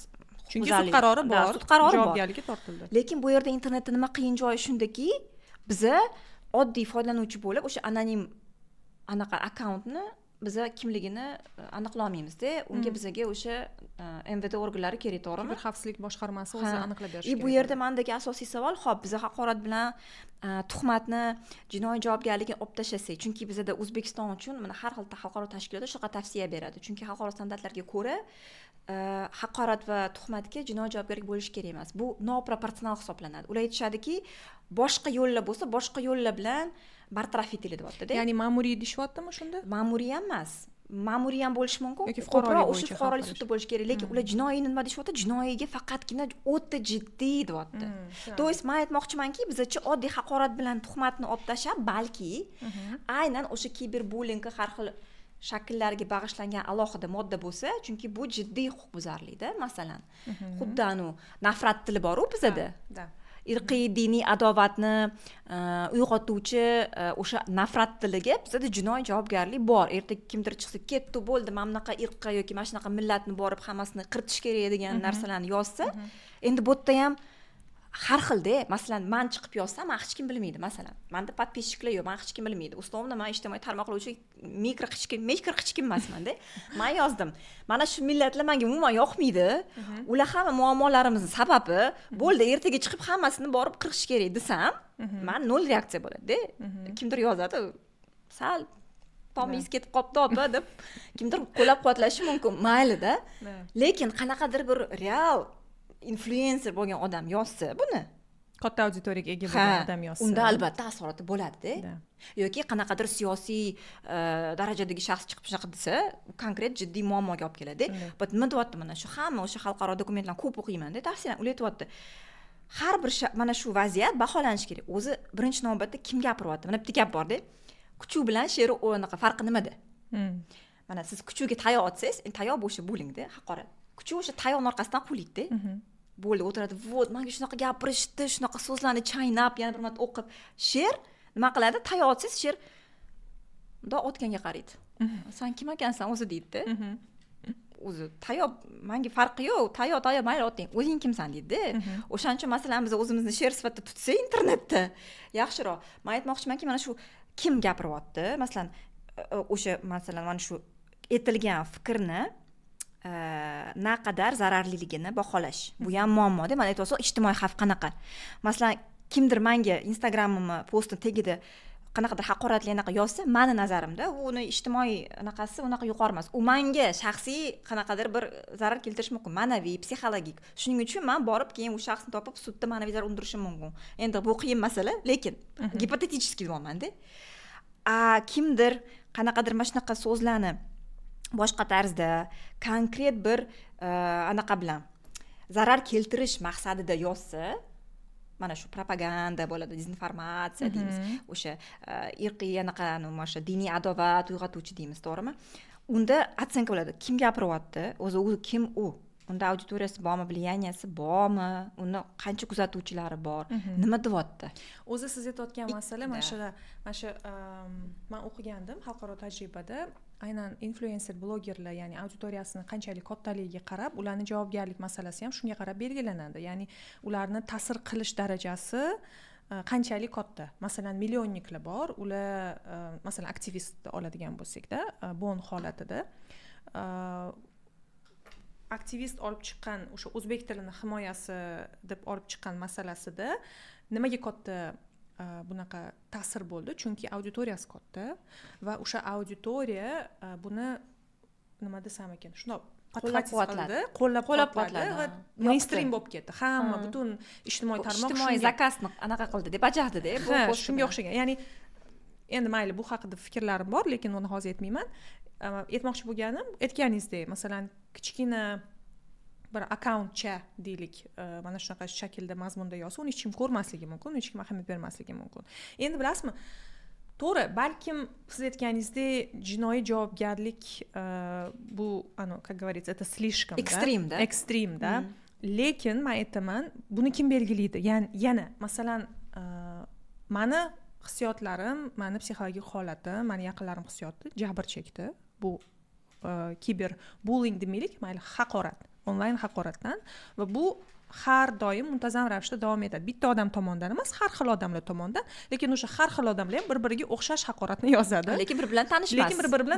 Chunki sud qarori bor, javobgarlikka tortildi. Lekin bu yerda internetda nima qiyin joyi shundaki, biza oddiy foydalanuvchi bo'lib o'sha anonim anaqa akkauntni biza kimligini aniqlamaymiz-da. Unga bizaga o'sha MVD organlari kerak, to'g'rimi? Kiber xavfsizlik boshqarmasi o'zi aniqlab berishi kerak. Bu yerda mendagi asosiy savol, xo'p, biza haqorat bilan tuhmatni, jinoiy javobgarlikni olib tashlasak, chunki bizda O'zbekiston uchun mana har xil xalqaro tashkilotlar shunaqa tavsiya beradi. Chunki xalqaro standartlarga ko'ra haqorat va tuhmatga jinoiy javobgarlik bo'lishi kerak emas. Bu noproporsional hisoblanadi. Ular aytishadiki, boshqa yo'llar bo'lsa, boshqa yo'llar bilan bartaraf etiladi deyapti-da. Ya'ni ma'muriy deyaptimi shunda? Ma'muriy ham emas. ma'muriy ham bo'lishi mumkin yoki fuqarolik ko'proq bo'yicha o'sha fuqarolik sudi bo'lishi kerak lekin ular jinoiy nima deyapti jinoiyga faqatgina o'ta jiddiy deyapti то есть man aytmoqchimanki bizachi oddiy haqorat bilan tuhmatni olib tashlab balki aynan o'sha kiberbullyingga har xil shakllarga bag'ishlangan alohida modda bo'lsa chunki bu jiddiy huquqbuzarlikda masalan xuddi nafrat tili bor-ku bizada irqiy diniy adovatni uyg'otuvchi o'sha nafrat tiliga bizada jinoiy javobgarlik bor ertaga kimdir chiqsa ketdi bo'ldi mana bunaqa irqqa yoki mana shunaqa millatni borib hammasini qiritish kerak degan narsalarni yozsa endi bu yerda ham har xilda masalan man chiqib yozsam man hech kim bilmaydi masalan manda подписчиклар yo'q man hech kim bilmaydi условно man ijtimoiy tarmoqlar uchun mikro hech kim emasmanda man yozdim mana shu millatlar menga umuman yoqmaydi ular hamma muammolarimizni sababi bo'ldi ertaga chiqib hammasini borib qirish kerak desam man nol reaksiya bo'ladida kimdir yozadi sal tomingiz ketib qolibdi opa deb kimdir qo'llab quvvatlashi mumkin maylida lekin qanaqadir bir real influencer bo'lgan odam yozsa buni katta auditoriyaga ega bo'lgan odam yozsa unda albatta asorati bo'ladida yoki qanaqadir siyosiy darajadagi shaxs chiqib shunaqa desa konkret jiddiy muammoga olib keladi nima deyapti mana shu hamma o'sha xalqaro dokumentlarni ko'p o'qiymanda tafsilan ular aytyapti har bir mana shu vaziyat baholanishi kerak o'zi birinchi navbatda kim gapiryapti mana bitta gap borda kuchuv bilan sher o'naqa farqi nimada mana siz kuchuvga tayoq otsangiz tayoq bu o'sha bo'lingda haqorat kuchuv o'sha tayoqni orqasidan quvlaydida bo'ldi o'tiradi vot menga shunaqa gapirishdi shunaqa so'zlarni chaynab yana bir marta o'qib sher nima qiladi tayoq otsangiz sher bundoq otganga qaraydi san kim ekansan o'zi deydida o'zi tayoq menga farqi yo'q tayoq mayli oting o'zing kimsan deydida o'shaning uchun masalan biz o'zimizni sher sifatida tutsak internetda yaxshiroq man aytmoqchimanki mana shu kim gapiryapti masalan o'sha masalan mana shu aytilgan fikrni naqadar zararliligini baholash bu ham muammoda mana aytyapsiz ijtimoiy xavf qanaqa masalan kimdir menga instagramimni postini tagida qanaqadir haqoratli anaqa yozsa mani nazarimda uni ijtimoiy anaqasi unaqa yuqori emas u menga shaxsiy qanaqadir bir zarar keltirishi mumkin ma'naviy psixologik shuning uchun man borib keyin u shaxsni topib sudda ma'naviy zarar undirishim mumkin endi bu qiyin masala lekin gipotetический deyapmanda kimdir qanaqadir mana shunaqa so'zlarni boshqa tarzda konkret bir anaqa bilan zarar keltirish maqsadida yozsa mana shu propaganda bo'ladi dezinformatsiya deymiz o'sha irqiy anaqa o'sha diniy adovat uyg'otuvchi deymiz to'g'rimi unda otsenka bo'ladi kim gapiryapti o'zi kim u unda auditoriyasi bormi влиянияsi bormi uni qancha kuzatuvchilari bor nima deyapti o'zi siz aytayotgan masala mana shu man o'qigandim xalqaro tajribada aynan influencer blogerlar ya'ni auditoriyasini qanchalik kattaligiga qarab ularni javobgarlik masalasi ham shunga qarab belgilanadi ya'ni ularni ta'sir qilish darajasi qanchalik katta masalan millionniklar bor ular masalan aktivistni oladigan bo'lsakda bon holatida aktivist olib chiqqan o'sha o'zbek tilini himoyasi deb olib chiqqan masalasida nimaga katta bunaqa ta'sir bo'ldi chunki auditoriyasi katta va o'sha auditoriya buni nima desam ekan shundoq qo'llab-quvvatladi va mainstream bo'lib ketdi hamma butun ijtimoiy tarmoq ijtimoiy zakazni anaqa qildi deb bajardida bu shunga o'xshagan ya'ni endi mayli bu haqida fikrlarim bor lekin uni hozir aytmayman aytmoqchi bo'lganim aytganingizdek masalan kichkina bir akkauntcha deylik mana shunaqa shaklda mazmunda yozsa uni hech kim ko'rmasligi mumkin hech kim ahamiyat bermasligi mumkin endi bilasizmi to'g'ri balkim siz aytganingizdek jinoiy javobgarlik bu как говорится это слишком ekstremda lekin man aytaman buni kim belgilaydi yana masalan mani hissiyotlarim mani psixologik holatim mani yaqinlarim hissiyoti jabr chekdi bu kiber bullying demaylik mayli haqorat onlayn haqoratdan va bu har doim muntazam ravishda davom etadi bitta odam tomonidan emas har xil odamlar tomonidan lekin o'sha har xil odamlar ham bir biriga o'xshash haqoratni yozadi lekin bir bilan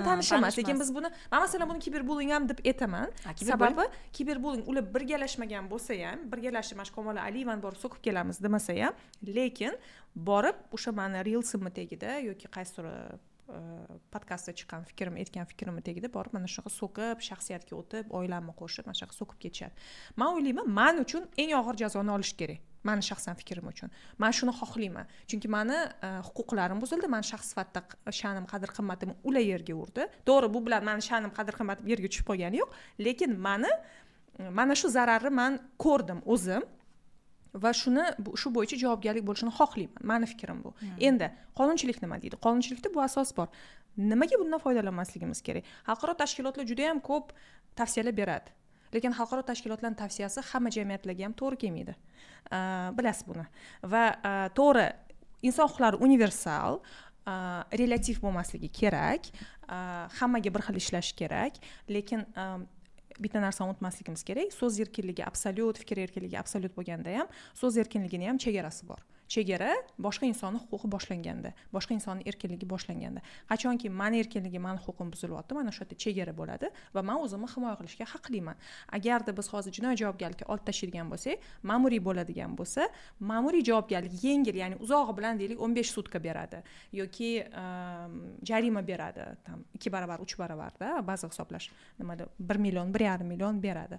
tanishmas lekin biz buni man masalan buni kiberbullying ham deb aytaman sababi kiberbullying ular birgalashmagan bo'lsa ham birgalashib mana shu Komala Aliyevani borib so'kib kelamiz demasa ham lekin borib o'sha mani reelsimni tagida yoki qaysidir podkastda chiqqan aytgan fikrimni tagida borib mana shunaqa so'kib shaxsiyatga o'tib oilamni qo'shib mana shunaqa so'kib ketishadi man o'ylayman man uchun eng og'ir jazoni olish kerak mani shaxsan fikrim uchun man shuni xohlayman, chunki mani huquqlarim buzildi, mani shaxs sifatida sha'nim, qadr qimmatim ular yerga urdi. To'g'ri, bu bilan mani sha'nim, qadr qimmatim yerga tushib qolgani yo'q, lekin mana shu zararni man ko'rdim o'zim va shu bo'yicha javobgarlik bo'lishini xohlayman. Mani fikrim bu. Endi qonunchilik nima deydi? Qonunchilikda bu asos bor. Nimaga bundan foydalanmasligimiz kerak? Xalqaro tashkilotlar juda ham ko'p tavsiyalar beradi. Lekin xalqaro tashkilotlarning tavsiyasi hamma jamiyatlarga ham to'g'ri kelmaydi. Bilasiz buni. Va to'g'ri, inson huquqlari universal, relativ bo'lmasligi kerak, hammaga bir xil ishlashi kerak, lekin bitta narsani unutmasligimiz kerak, so'z erkinligi absolyut, fikr erkinligi absolyut bo'lganda ham so'z erkinligining ham chegarasi bor. Chegara boshqa insonning huquqi boshlanganda, boshqa insonning erkinligi boshlanganda. Qachonki meni erkinligim, meni huquqim buzilyapti, mana shu yerda chegara bo'ladi va men o'zimni himoya qilishga haqliman. Agarda biz hozir jinoiy javobgarlikka olib tashlaydigan bo'lsak, ma'muriy bo'ladigan bo'lsa, ma'muriy javobgarlik yengil, ya'ni uzog'i bilan deylik 15 sutka beradi yoki jarima beradi, tam 2 barobar, 3 barobarda ba'zi hisoblash nimada 1 million, 1,5 million beradi.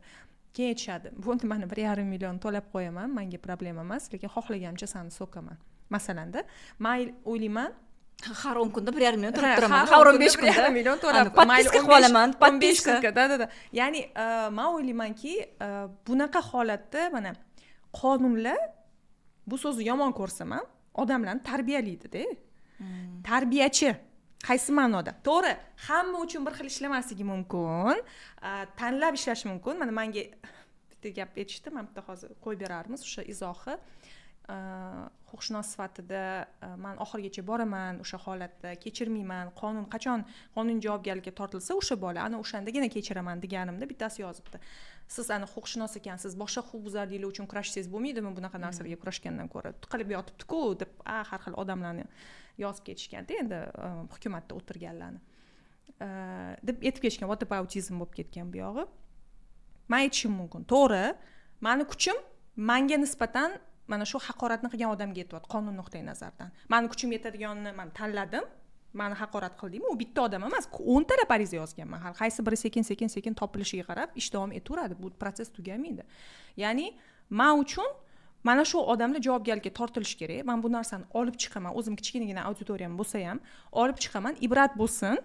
Kechadi. Buni mana 1,5 million to'lab qo'yaman, menga problema emas, lekin xohlaganimcha seni so'kaman. Masalanda, men o'ylayman, har 10 kunda 1,5 million to'lab turaman. Har 15 kunda 1,5 million to'lab, podpiska qilib olaman, podpiska. Da. Ya'ni men o'ylaymanki, bunaqa holatda mana qonunlar bu so'zni yomon ko'rsam ham odamlarni tarbiyalaydi-da. Tarbiyachi qaysi ma'noda? To'g'ri, hamma uchun bir xil ishlamasligi mumkin, tanlab ishlashi mumkin. Mana menga bitta gap aytishdi, men bitta hozir qo'yib berarmiz o'sha izohi. Huquqshunos sifatida men oxirigacha boraman, o'sha holatda kechirmayman. Qachon qonun javobgarlikka tortilsa, o'sha bola ana o'shandagina kechiraman deganimda bittasi yozibdi. Siz ana huquqshunos ekansiz, boshqa huquqbuzarliklar uchun kurashsangiz bo'lmaydimi bunaqa narsalarga kurashgandan ko'ra? Qilib yotibdi-ku deb har xil odamlarni yozib ketishganda, endi hukumatda o'tirganlarni deb aytib ketishgan, what about autizm bo'lib ketgan bu yog'i. Men aytishim mumkin, to'g'ri, meni kuchim menga nisbatan mana shu haqoratni qilgan odamga yetyapti qonun nuqtai nazaridan. Meni kuchim yetadiganini men tanladim, meni haqorat qildimi, u bitta odam emas, 10 talab ariza yozganman. Har qaysi biri sekin topilishiga qarab ish davom etaveradi, bu proses tugamaydi. Ya'ni men uchun mana shu odamlar javobgarlikka tortilishi kerak. Men bu narsani olib chiqaman, o'zim kichkinagina auditoriyam bo'lsa ham olib chiqaman, ibrat bo'lsin.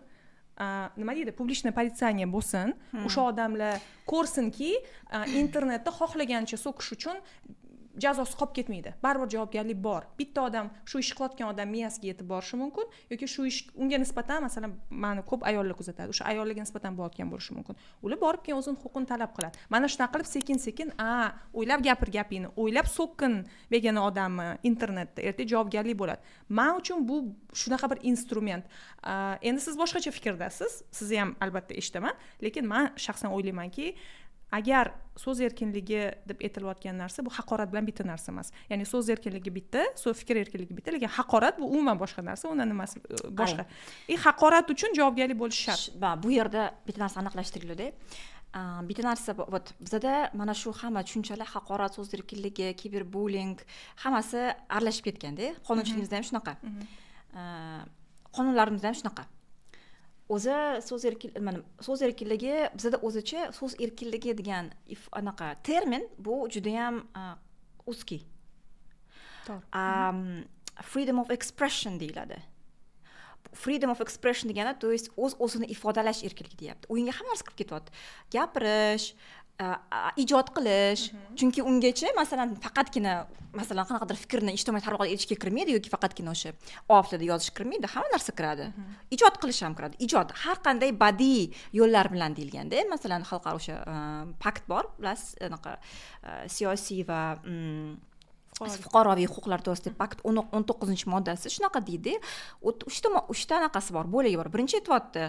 Nima deydi, publichniy politsiyaniya bo'lsin. O'sha odamlar ko'rsinki, internetda xohlagancha so'kish uchun jazosi qolib ketmaydi. Baribir javobgarlik bor. Bitta odam shu ish qilayotgan odam miyasiga yetib borishi mumkin yoki shu ish unga nisbatan, masalan, meni ko'p ayollar kuzatadi. O'sha ayollarga nisbatan bo'layotgan bo'lishi mumkin. Ular borib keyin o'zining huquqini talab qiladi. Mana shunaqa qilib sekin-sekin, o'ylab gapini, o'ylab so'kkin begona odamni internetda ertaga javobgarlik bo'ladi. Men uchun bu shunaqa bir instrument. Endi siz boshqacha fikrdasiz, sizni ham albatta eshitaman, lekin men shaxsan o'ylaymanki, agar so'z erkinligi deb aytilayotgan narsa bu haqorat bilan bitta narsa emas. Ya'ni so'z erkinligi bitta, so'z fikr erkinligi bitta, lekin haqorat bu umuman boshqa narsa, undan nimasi boshqa. Haqorat uchun javobgarlik bo'lishi shart. Bu yerda bitta narsa aniqlashtiriladi. Bitta narsa bizda mana shu hamma tushunchalar, haqorat, so'z erkinligi, kiberbullying hammasi aralashib ketganda, qonunchiligimizda ham shunaqa. Qonunlarimizda ham shunaqa. O'zi so'z erkinligi bizda o'zicha so'z erkinligi degan anaqa termin bu juda ham узкий. Freedom of expression deyiladi. Freedom of expression degani, to есть o'zini ifodalash erkinligi deyapti. O'yinga hamma narsa kirib ketyapti. Gapirish, ijod qilish, chunki ungacha masalan faqatgina qanaqadir fikrni ijtimoiy tarmoqda etishga kirmaydi yoki faqatgina o'sha oflarda yozish kirmaydi, hamma narsa kiradi. Ijod qilish ham kiradi. Ijod har qanday badiiy yo'llar bilan deyilganda, masalan xalqaro o'sha pakt bor, bilasiz, anaqa siyosiy va fuqaroviy huquqlar to'g'risida pakt 19-moddasi shunaqa deydi. Uchta anaqasi bor, bo'lagi bor. Birinchi aytyapti,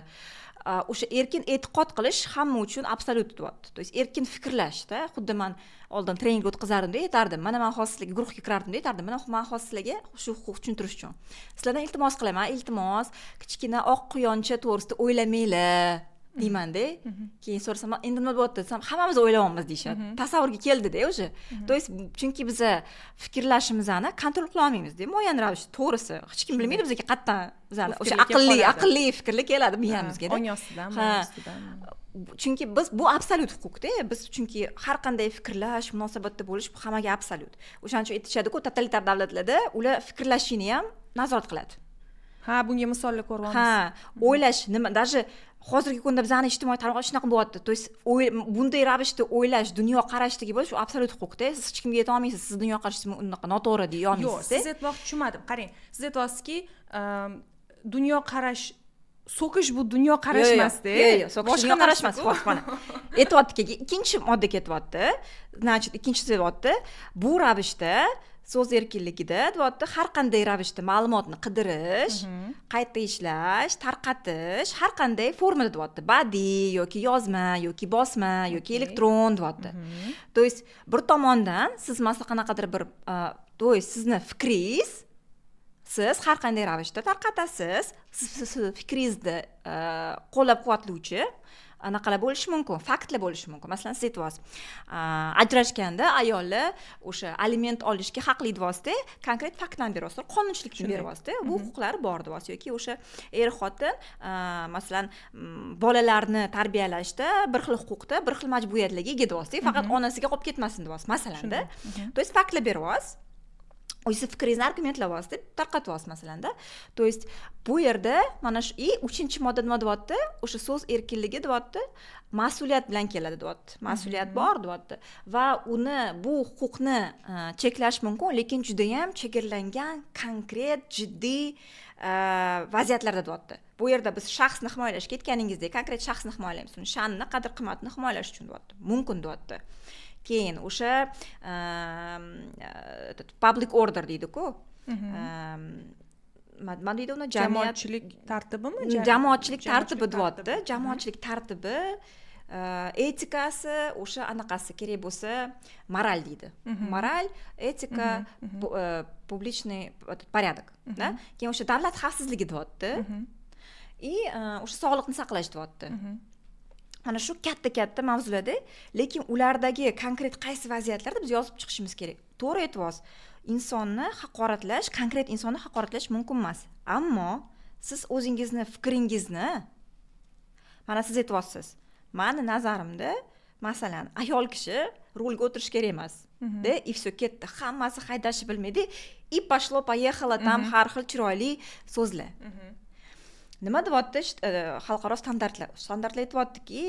o'sha erkin e'tiqod qilish hamma uchun absolyut deyapti. To есть erkin fikrlashda, xuddi men oldin trening o'tkazardim-da, aytardim. Mana men hozir sizlarga guruhga kirardim-da, aytardim. Mana men hozir sizlarga shu huquq tushuntirish uchun sizlardan iltimos qilaman, iltimos kichkina oq quyoncha to'g'risida o'ylamanglar deymanda. Keyin so'rasam, endi nima bo'lyapti desam, hammamiz o'ylayapmiz deyshadi. Tasavvurga keldida o'sha. To есть chunki biz fikrlashimizni kontrol qila olmaymiz-da, muayyan ravishda. To'g'risi, hech kim bilmaydi bizga qayerdan o'sha aqlli fikrlar keladi miyamizga. Ong ostidan, chunki biz bu absolyut huquqda, biz chunki har qanday fikrlash, munosabatda bo'lish bu hammaga absolyut. O'shaning uchun aytishadi-ku, totalitar davlatlarda ular fikrlashini ham nazorat qiladi. Ha, bunga misollar ko'ryapmiz. Ha, o'ylash nima, даже hozirgi kunda bizning ijtimoiy tarmoqlar shunaqa bo'lyapti. То есть bunday ravishda o'ylash, dunyo qarashdagi bo'lish u absolyut huquqda. Siz hech kimga ayta olmaysiz, siz dunyo qarashingiz unaqa noto'g'ri deya olmaysiz. Yo'q, siz aytmoqchi tushunmadim. Qarang, siz aytyapsizki, dunyo qarash so'kish bu dunyo qarash emasda. Yo'q, so'kish dunyo qarash emas, xo'pmi? Aytyaptiki, ikkinchi modda ketyapti. Значит, ikkinchisi deyapti, bu ravishda so'z erkinligida deyapti, har qanday ravishda ma'lumotni qidirish, qayta ishlash, tarqatish har qanday formada deyapti. Badiiy yoki yozma yoki bosma yoki elektron deyapti. То есть bir tomondan siz masalan qanaqadir bir то есть sizni fikringiz siz har qanday ravishda tarqatasiz, siz fikringizni qo'llab-quvvatlovchi anaqalar bo'lishi mumkin, faktlar bo'lishi mumkin. Masalan, siz aytyapsiz, ajrashganda ayollar o'sha aliment olishga haqli deyapsiz, konkret faktlarni beryapsiz, qonunchilikni beryapsiz, bu huquqlari bor deyapsiz yoki o'sha er-xotin masalan bolalarni tarbiyalashda bir xil huquqda, bir xil majburiyatlarga ega deyapsiz, faqat onasiga qolib ketmasin deyapsiz, masalanda. То есть faktlar beryapsiz. O'zingiz fikringizni argumentlayapsiz deb tarqatyapsiz masalanda. То есть bu yerda mana shu 3-modda nima deyapti? O'sha so'z erkinligi deyapti, mas'uliyat bilan keladi deyapti. Mas'uliyat bor deyapti va uni bu huquqni cheklash mumkin, lekin juda ham chegaralangan, konkret, jiddiy vaziyatlarda deyapti. Bu yerda biz shaxsni himoyalashga ketganingizdek, konkret shaxsni himoyalaymiz, uni sha'nini, qadr-qimmatini himoyalash uchun deyapti. Mumkin deyapti. Keyin o'sha public order deydi-ku. Nima deydi uni? Jamoatchilik tartibimi? Jamoatchilik tartibi deyapti. Jamoatchilik tartibi, etikasi, o'sha anaqasi kerak bo'lsa, moral deydi. Moral, etika, publichniy porядок, да? Keyin o'sha davlat xavfsizligi deyapti. И o'sha sog'liqni saqlash deyapti. Mana shu katta mavzularda, lekin ulardagi konkret qaysi vaziyatlarda biz yozib chiqishimiz kerak. To'g'ri aytyapsiz. Insonni haqoratlash, konkret insonni haqoratlash mumkin emas. Ammo siz o'zingizni, fikringizni mana siz aytyapsiz. Meni nazarimda, masalan, ayol kishi rulga o'tirish kerak emas. Da, и всё ketdi. Hammasi haydashni bilmaydi. И пошло поехало там har xil chiroyli so'zlar. Nima deyapti? Xalqaro standartlar aytyaptiki,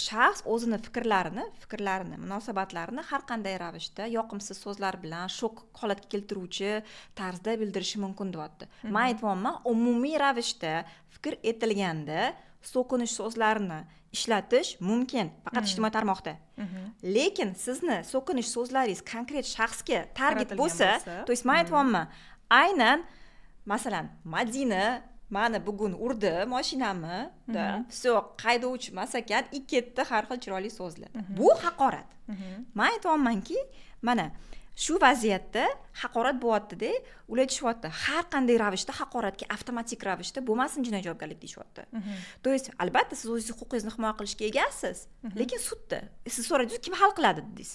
shaxs o'zini fikrlarini, munosabatlarini har qanday ravishda yoqimsiz so'zlar bilan shok holatga keltiruvchi tarzda bildirishi mumkin deyapti. Men aytmoqman, umumiy ravishda fikr etilganda so'kinish so'zlarini ishlatish mumkin, faqat ijtimoiy tarmoqda. Lekin sizni so'kinish so'zlaringiz konkret shaxsga target bo'lsa, то есть men aytmoqman, aynan masalan, Madina mani bugun urdi mashinamni, da, всё, haydovchi emas ekan, ketdi har xil chiroyli so'zlar. Bu haqorat. Men aytmoqmanki, mana shu vaziyatda haqorat bo'lyapti-da, ular deyapti, har qanday ravishda haqoratga avtomatik ravishda bo'lmasin jinoiy javobgarlik deyapti. То есть, albatta siz o'zingiz huquqingizni himoya qilishga egasiz, lekin sudda siz so'radingiz, kim hal qiladi dedingiz.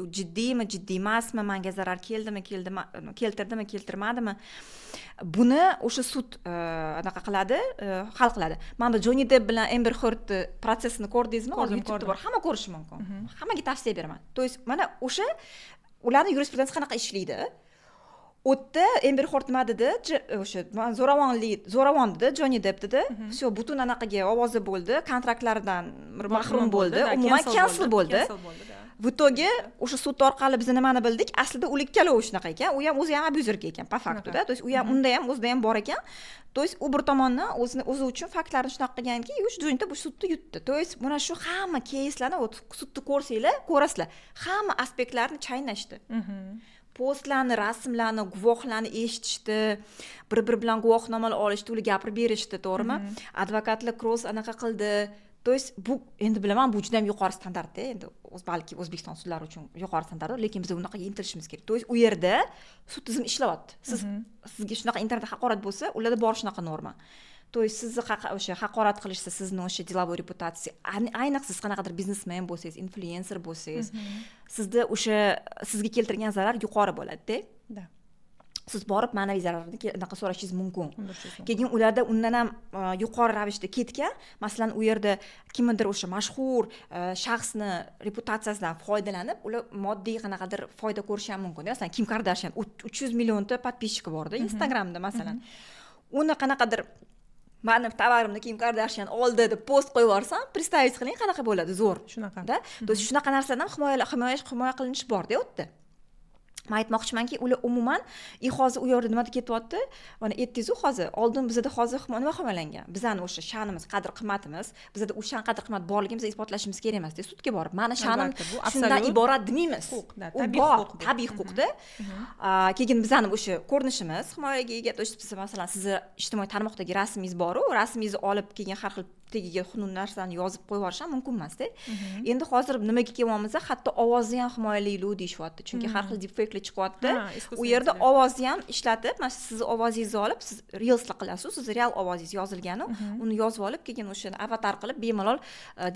U jiddiymi, jiddiy emasmi, menga zarar keltirdimi, keltirmadimi? Buni o'sha sud anaqa qiladi, hal qiladi. Mana bu Johnny Depp bilan Amber Heard protsessini ko'rdingizmi? YouTube'da bor, hamma ko'rishi mumkin. Hammaga tavsiya beraman. То есть, mana o'sha ularning yurisprudentsiyasi qanaqa ishlaydi? O'tda Amber Heard nima dedi? O'sha zo'ravon dedi, Johnny Depp dedi. Всё, butun anaqaga ovozi bo'ldi, kontraktlaridan mahrum bo'ldi, umuman cancel bo'ldi. В итоге o'sha sud orqali biz nimani bildik? Aslida u ikkalovi shunaqa ekan, u ham o'zi ham abyuzerga ekan, po faktuda. То есть, u ham unda ham o'zida ham bor ekan. То есть, u bir tomondan o'zi uchun faktlarni shunaqa qilganki, shu joyda bu sudda yutdi. То есть, mana shu hamma keyslarni sudda ko'rasizlar, hamma aspektlarni chaynashdi. Postlarni, rasmlarni, guvohlarni eshitishdi, bir bilan guvohnomalar olishdi, ular gapirib berishdi, to'g'rimi? Advokatlar cross anaqa qildi. То есть, bu endi bilaman, bu juda ham yuqori standartda, endi balki O'zbekiston sudlari uchun yuqori standart, lekin biz bunaqaga intilishimiz kerak. То есть, u yerda sud tizimi ishlayapti. Sizga shunaqa internetda haqorat bo'lsa, ularda bor shunaqa norma. То есть, sizni o'sha haqorat qilishsa, sizni o'sha delovoy reputatsiya, ayniqsa siz qanaqadir biznesmen bo'lsangiz, influencer bo'lsangiz, sizda o'sha sizga keltirgan zarar yuqori bo'ladi-da. siz borib ma'naviy zararni anaqa so'rashingiz mumkin. Keyin ularda undan ham yuqori ravishda ketgan, masalan u yerda kimnidir o'sha mashhur shaxsni reputatsiyasidan foydalanib ular moddiy qanaqadir foyda ko'rishi ham mumkin. Masalan Kim Kardashian 300 millionta подписчики borda Instagramda masalan. Uni qanaqadir mani tovarimni Kim Kardashian oldi deb post qo'yib yuborsam, представить qiling qanaqa bo'ladi, zo'r. Shunaqa. To есть shunaqa narsadan himoya qilinish bor-da u yerda. Men aytmoqchimanki, ular umuman hozir u yerda nimada ketyapti? Mana aytdingiz-ku hozir, oldin bizda hozir nima himoyalangan? Bizani o'sha sha'nimiz, qadr-qimmatimiz, bizda o'sha qadr-qimmat borligimizni isbotlashimiz kerak emas-da, sudga borib. Mani sha'nim shundan iborat demaymiz. Tabiiy huquqda. Keyin bizani o'sha ko'rinishimiz himoyaga ega. Masalan, sizni ijtimoiy tarmoqdagi rasmingiz bor-ku, rasmingizni olib keyin har xil tagiga xunuk narsani yozib qo'yib yuborish ham mumkin emas-da. Endi hozir nimaga kelyapmiz? Hatto ovozni ham himoyalaylik deyishyapti. Chunki har xil deepfake'lar chiqyapti. U yerda ovozni ham ishlatib, mana sizni ovozingizni olib, siz reelslar qilasiz, siz real ovozingiz yozilgani, uni yozib olib, keyin o'sha avatar qilib bemalol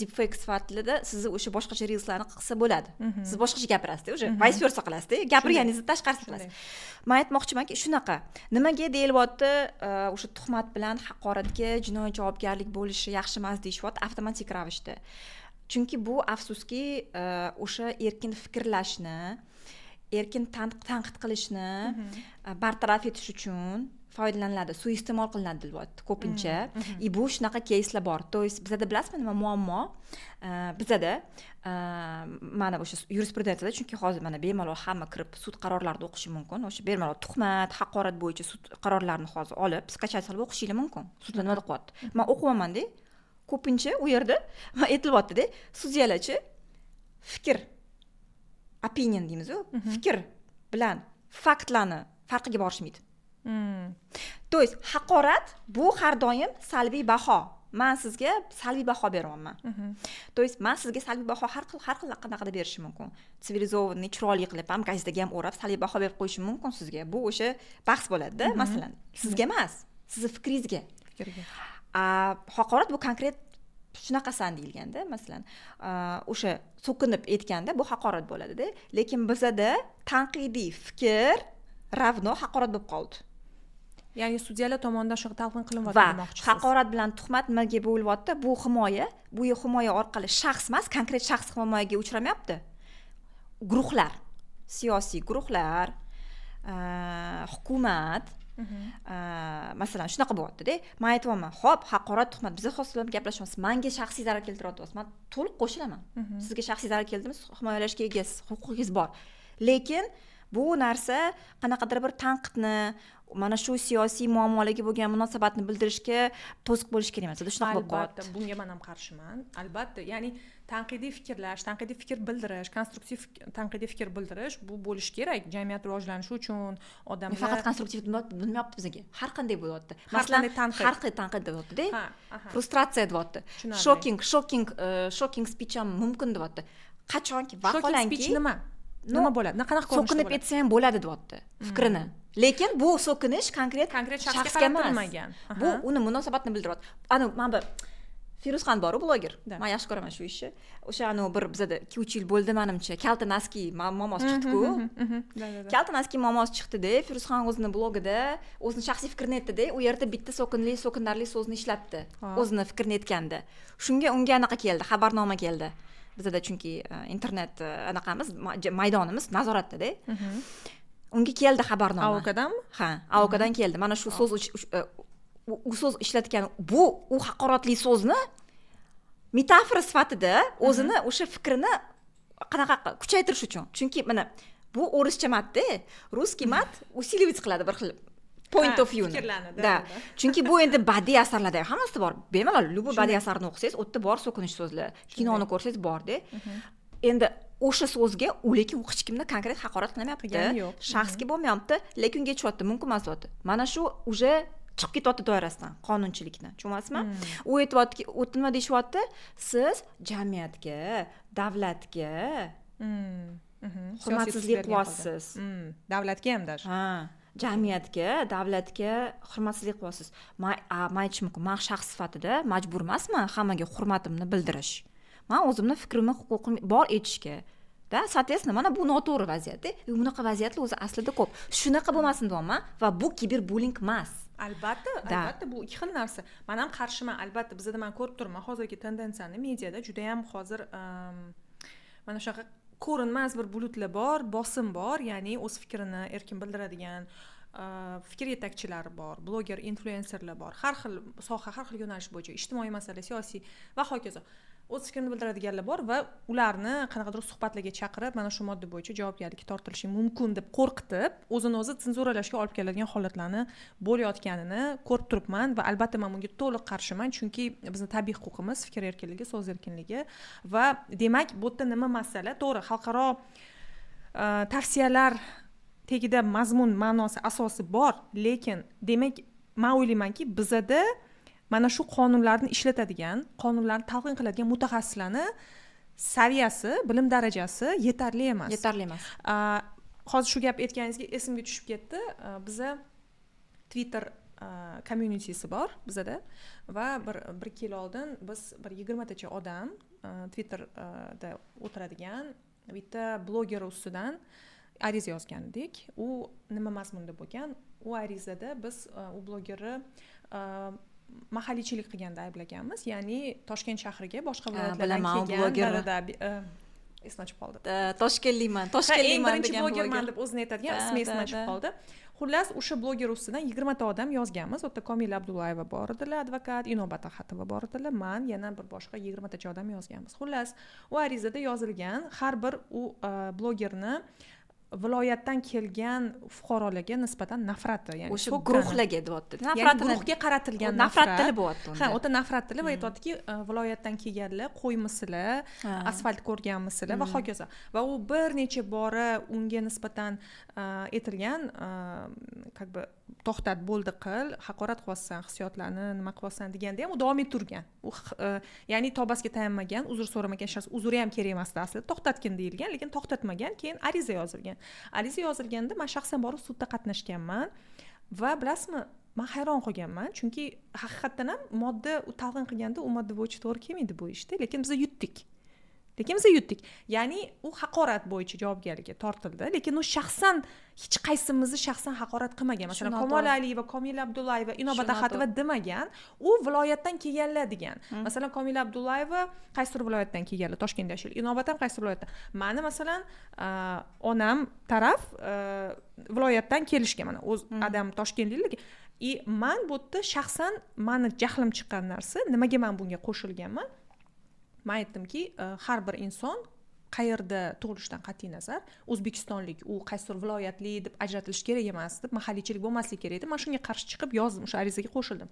deepfake sifatida sizni o'sha boshqacha reelslarni qilsa bo'ladi. Siz boshqacha gapirasiz-da, o'sha vice versa qilasiz-da, gapirganingizni tashqarisi qilasiz. Men aytmoqchimanki, shunaqa. Nimaga deyilyapti, o'sha tuhmat bilan haqoratga jinoiy javobgarlik bo'lishi yaxshi emas deyishyapti avtomatik ravishda. Chunki bu afsuski o'sha erkin fikrlashni, erkin tanqid qilishni bartaraf etish uchun foydalaniladi, suiiste'mol qilinadi deyapti ko'pincha. Bu shunaqa keyslar bor. To есть bizda bilasizmi nima muammo? Bizda mana o'sha yurisprudensiyada, chunki hozir mana bemalol hamma kirib sud qarorlarini o'qishi mumkin. O'sha bemalol tuhmat, haqorat bo'yicha sud qarorlarini hozir olib, skachать qilib o'qishingiz mumkin. Sudda nima deyapti? Men o'qiyapman-da. Ko'pincha u yerda aytilyapti-da, sudyalarchi fikr, opinion deymiz-ku, fikr bilan faktlarni farqiga borishmaydi. To есть haqorat bu har doim salbiy baho. Men sizga salbiy baho beryapman. To есть men sizga salbiy baho har xil qanaqada berishim mumkin. Sivilizovanniy, chiroyli qilib ham gazetaga ham o'rab salbiy baho berib qo'yishim mumkin sizga. Bu o'sha bahs bo'ladi-da, masalan. Sizga emas, sizning fikringizga. Haqorat bu konkret shunaqasan deyilganda, masalan, o'sha so'kinib aytganda bu haqorat bo'ladi-da, lekin bizda tanqidiy fikr ravno haqorat bo'lib qoldi. Ya'ni sudyalar tomonidan shu talqin qilinyapti demoqchisiz. Haqorat bilan tuhmat nimaga bo'lyapti? Bu himoya orqali shaxs emas, konkret shaxs himoyaga uchramayapti. Guruhlar, siyosiy guruhlar, hukumat masalan shunaqa bo'lyapti-da. Men aytayapman, xo'p, haqorat, tuhmat biz hozir bilan gaplashamiz. Menga shaxsiy zarar keltiryapsiz. Men to'liq qo'shilaman. Sizga shaxsiy zarar keldimi, himoyalashga egasiz, huquqingiz bor. Lekin bu narsa qanaqadir bir tanqidni, mana shu siyosiy muammolarga bo'lgan munosabatni bildirishga to'siq bo'lish kerak emas. Shunaqa bo'lib qoldi. Albatta, bunga men ham qarshiman. Albatta, ya'ni tanqidiy fikrlash, tanqidiy fikr bildirish, konstruktiv tanqidiy fikr bildirish bu bo'lish kerak jamiyat rivojlanishi uchun. Odamlar faqat konstruktiv bo'lmayapti bizga. Har qanday bo'lyapti. Masalan, har qanday tanqid deyapti-da. Frustratsiya deyapti. Shocking speech ham mumkin deyapti. Qachonki vaholanki nima bo'ladi? Qanaqa ko'rinishda bo'ladi? So'kinib aytsa ham bo'ladi deyapti fikrini. Lekin bu so'kinish konkret shaxsga emas. Bu uni munosabatni bildiryapti. Ana men bir Firuzxon bor, bloger. Men yaxshi ko'raman shu ishni. O'sha bizda 2-3 yil bo'ldi menimcha. Kaltanaski momoz chiqdi-ku. Kaltanaski momoz chiqdi-da, Firuzxon o'zining blogida o'zining shaxsiy fikrini aytdi-da, u yerda bitta so'kinarli so'zni ishlatdi. O'zining fikrini aytganda. Unga anaqa keldi, xabarnoma keldi. Bizda chunki internet anaqamiz, maydonimiz nazoratda-da. Unga keldi xabarnoma. AOKdanmi? Ha, AOKdan keldi. Mana shu so'z ishlatgan u haqoratli so'zni metafora sifatida o'zini o'sha fikrini qanaqa kuchaytirish uchun. Chunki mana bu o'rischa matda, russkiy mat усиливать qiladi bir xil point of view ni. Da. Chunki bu endi badiiy asarlarda hammasida bor. Bemalol любой badiiy asarni o'qisangiz, u yerda bor so'kinish so'zlar. Kinoni ko'rsangiz bor-da. Endi o'sha so'zga lekin u hech kimni konkret haqorat qilmayapti. Shaxsga bo'lmayapti, lekin unga tushyapti, mumkin emas deyapti. Mana shu уже chiqib ketyapti doirasidan qonunchilikni. Tushunasizmi? U aytyaptiki, nima deyishyapti? Siz jamiyatga, davlatga hurmatsizlik qilyapsiz. Davlatga ham даже. Ha, jamiyatga, davlatga hurmatsizlik qilyapsiz. Men aytishim mumkin, men shaxs sifatida majbur emasman hammaga hurmatimni bildirish. Men o'zimning fikrimni, huquqim bor aytishga. da soответственно mana bu noto'g'ri vaziyatda bunaqa vaziyatlar o'zi aslida ko'p shunaqa bo'lmasin deyapman va bu kiberbullying emas. Albatta bu ikki xil narsa. Men ham qarshiman, albatta bizda men ko'rib turibman hozirgi tendensiyani mediada juda ham hozir mana shunaqa ko'rinmas bir bulutlar bor, bosim bor, ya'ni o'z fikrini erkin bildiradigan fikr yetakchilari bor, bloger, influenserlar bor, har xil soha, har xil yo'nalish bo'yicha ijtimoiy masala, siyosiy va hokazo o'z fikrini bildiradiganlar bor va ularni qanaqadir suhbatlarga chaqirib, mana shu modda bo'yicha javobgarlikka tortilishi mumkin deb qo'rqitib, o'zini o'zi senzuralashga olib keladigan holatlarni bo'layotganini ko'rib turibman va albatta men bunga to'liq qarshiman, chunki bizning tabiiy huquqimiz fikr erkinligi, so'z erkinligi va demak bu yerda nima masala? To'g'ri, xalqaro tavsiyalar tegida mazmun ma'nosi asosi bor, lekin demak men o'ylaymanki bizada mana shu qonunlarni ishlatadigan, qonunlarni talqin qiladigan mutaxassislarni saviyasi, bilim darajasi yetarli emas. Hozir shu gap aytganingizga esimga tushib ketdi. Biza Twitter communitysi bor bizada va bir yil oldin biz bir 20 tacha odam Twitterda o'tiradigan bitta bloger ustidan ariza yozgan edik. U nima mazmunda bo'lgan? U arizada biz u blogerni mahalliychilik qilganda ayblaganmiz, ya'ni Toshkent shahriga boshqa viloyatlardan kelgan esdan chiqib qoldi. Toshkentliman birinchi blogerman deb o'zini aytadigan, ismi esdan chiqib qoldi. Xullas, o'sha bloger ustidan 20 ta odam yozganmiz. O'tda Komila Abdullayeva bor edilar, advokat, Inobat Axatova bor edilar, men yana bir boshqa 20 tacha odam yozganmiz. Xullas, u arizada yozilgan har bir u blogerni viloyatdan kelgan fuqarolarga nisbatan nafrati, ya'ni o'sha guruhlarga deyapti. Nafratni guruhga qaratilgan nafrat tili bo'lyapti unda. Ha, o'ta nafrat tili va aytayotdiki, viloyatdan kelganlar qo'ymisizlar, asfalt ko'rganmisizlar va hokazo. Va u bir necha bora unga nisbatan aytilgan, как бы to'xtat bo'ldi qil, haqorat qilyapsan, hissiyotlarni nima qilyapsan deganda ham u davom etib turgan. U ya'ni tobasga tayanmagan, uzr so'ramagan shaxs uzri ham kerak emasdi aslida, to'xtatgin deyilgan, lekin to'xtatmagan, keyin ariza yozilgan. Ariza yozilganda men shaxsan borib sudda qatnashganman va bilasizmi, men hayron qolganman, chunki haqiqatan ham modda talqin qilganda u modda bo'yicha to'g'ri kelmaydi bu ishda, lekin biz yutdik. Ya'ni u haqorat bo'yicha javobgarlikka tortildi, lekin u shaxsan hech qaysimizni shaxsan haqorat qilmagan. Masalan, Komila Aliyeva, Komila Abdullayeva, Inobat Axatova demagan, u viloyatdan kelganlar degan. Masalan, Komila Abdullayeva qaysi viloyatdan kelganlar? Toshkentda yashaydi. Inobat ham qaysi viloyatdan? Meni masalan, onam taraf viloyatdan kelishgan. Mana o'z adam Toshkentlik. Men bu yerda shaxsan meni jahlim chiqqan narsa, nimaga men bunga qo'shilganman? Men aytdimki, har bir inson qayerda tug'ilishidan qat'iy nazar o'zbekistonlik, u qaysi viloyatli deb ajratilishi kerak emas, deb mahalliychilik bo'lmasligi kerak edi. Men shunga qarshi chiqib yozdim, o'sha arizaga qo'shildim.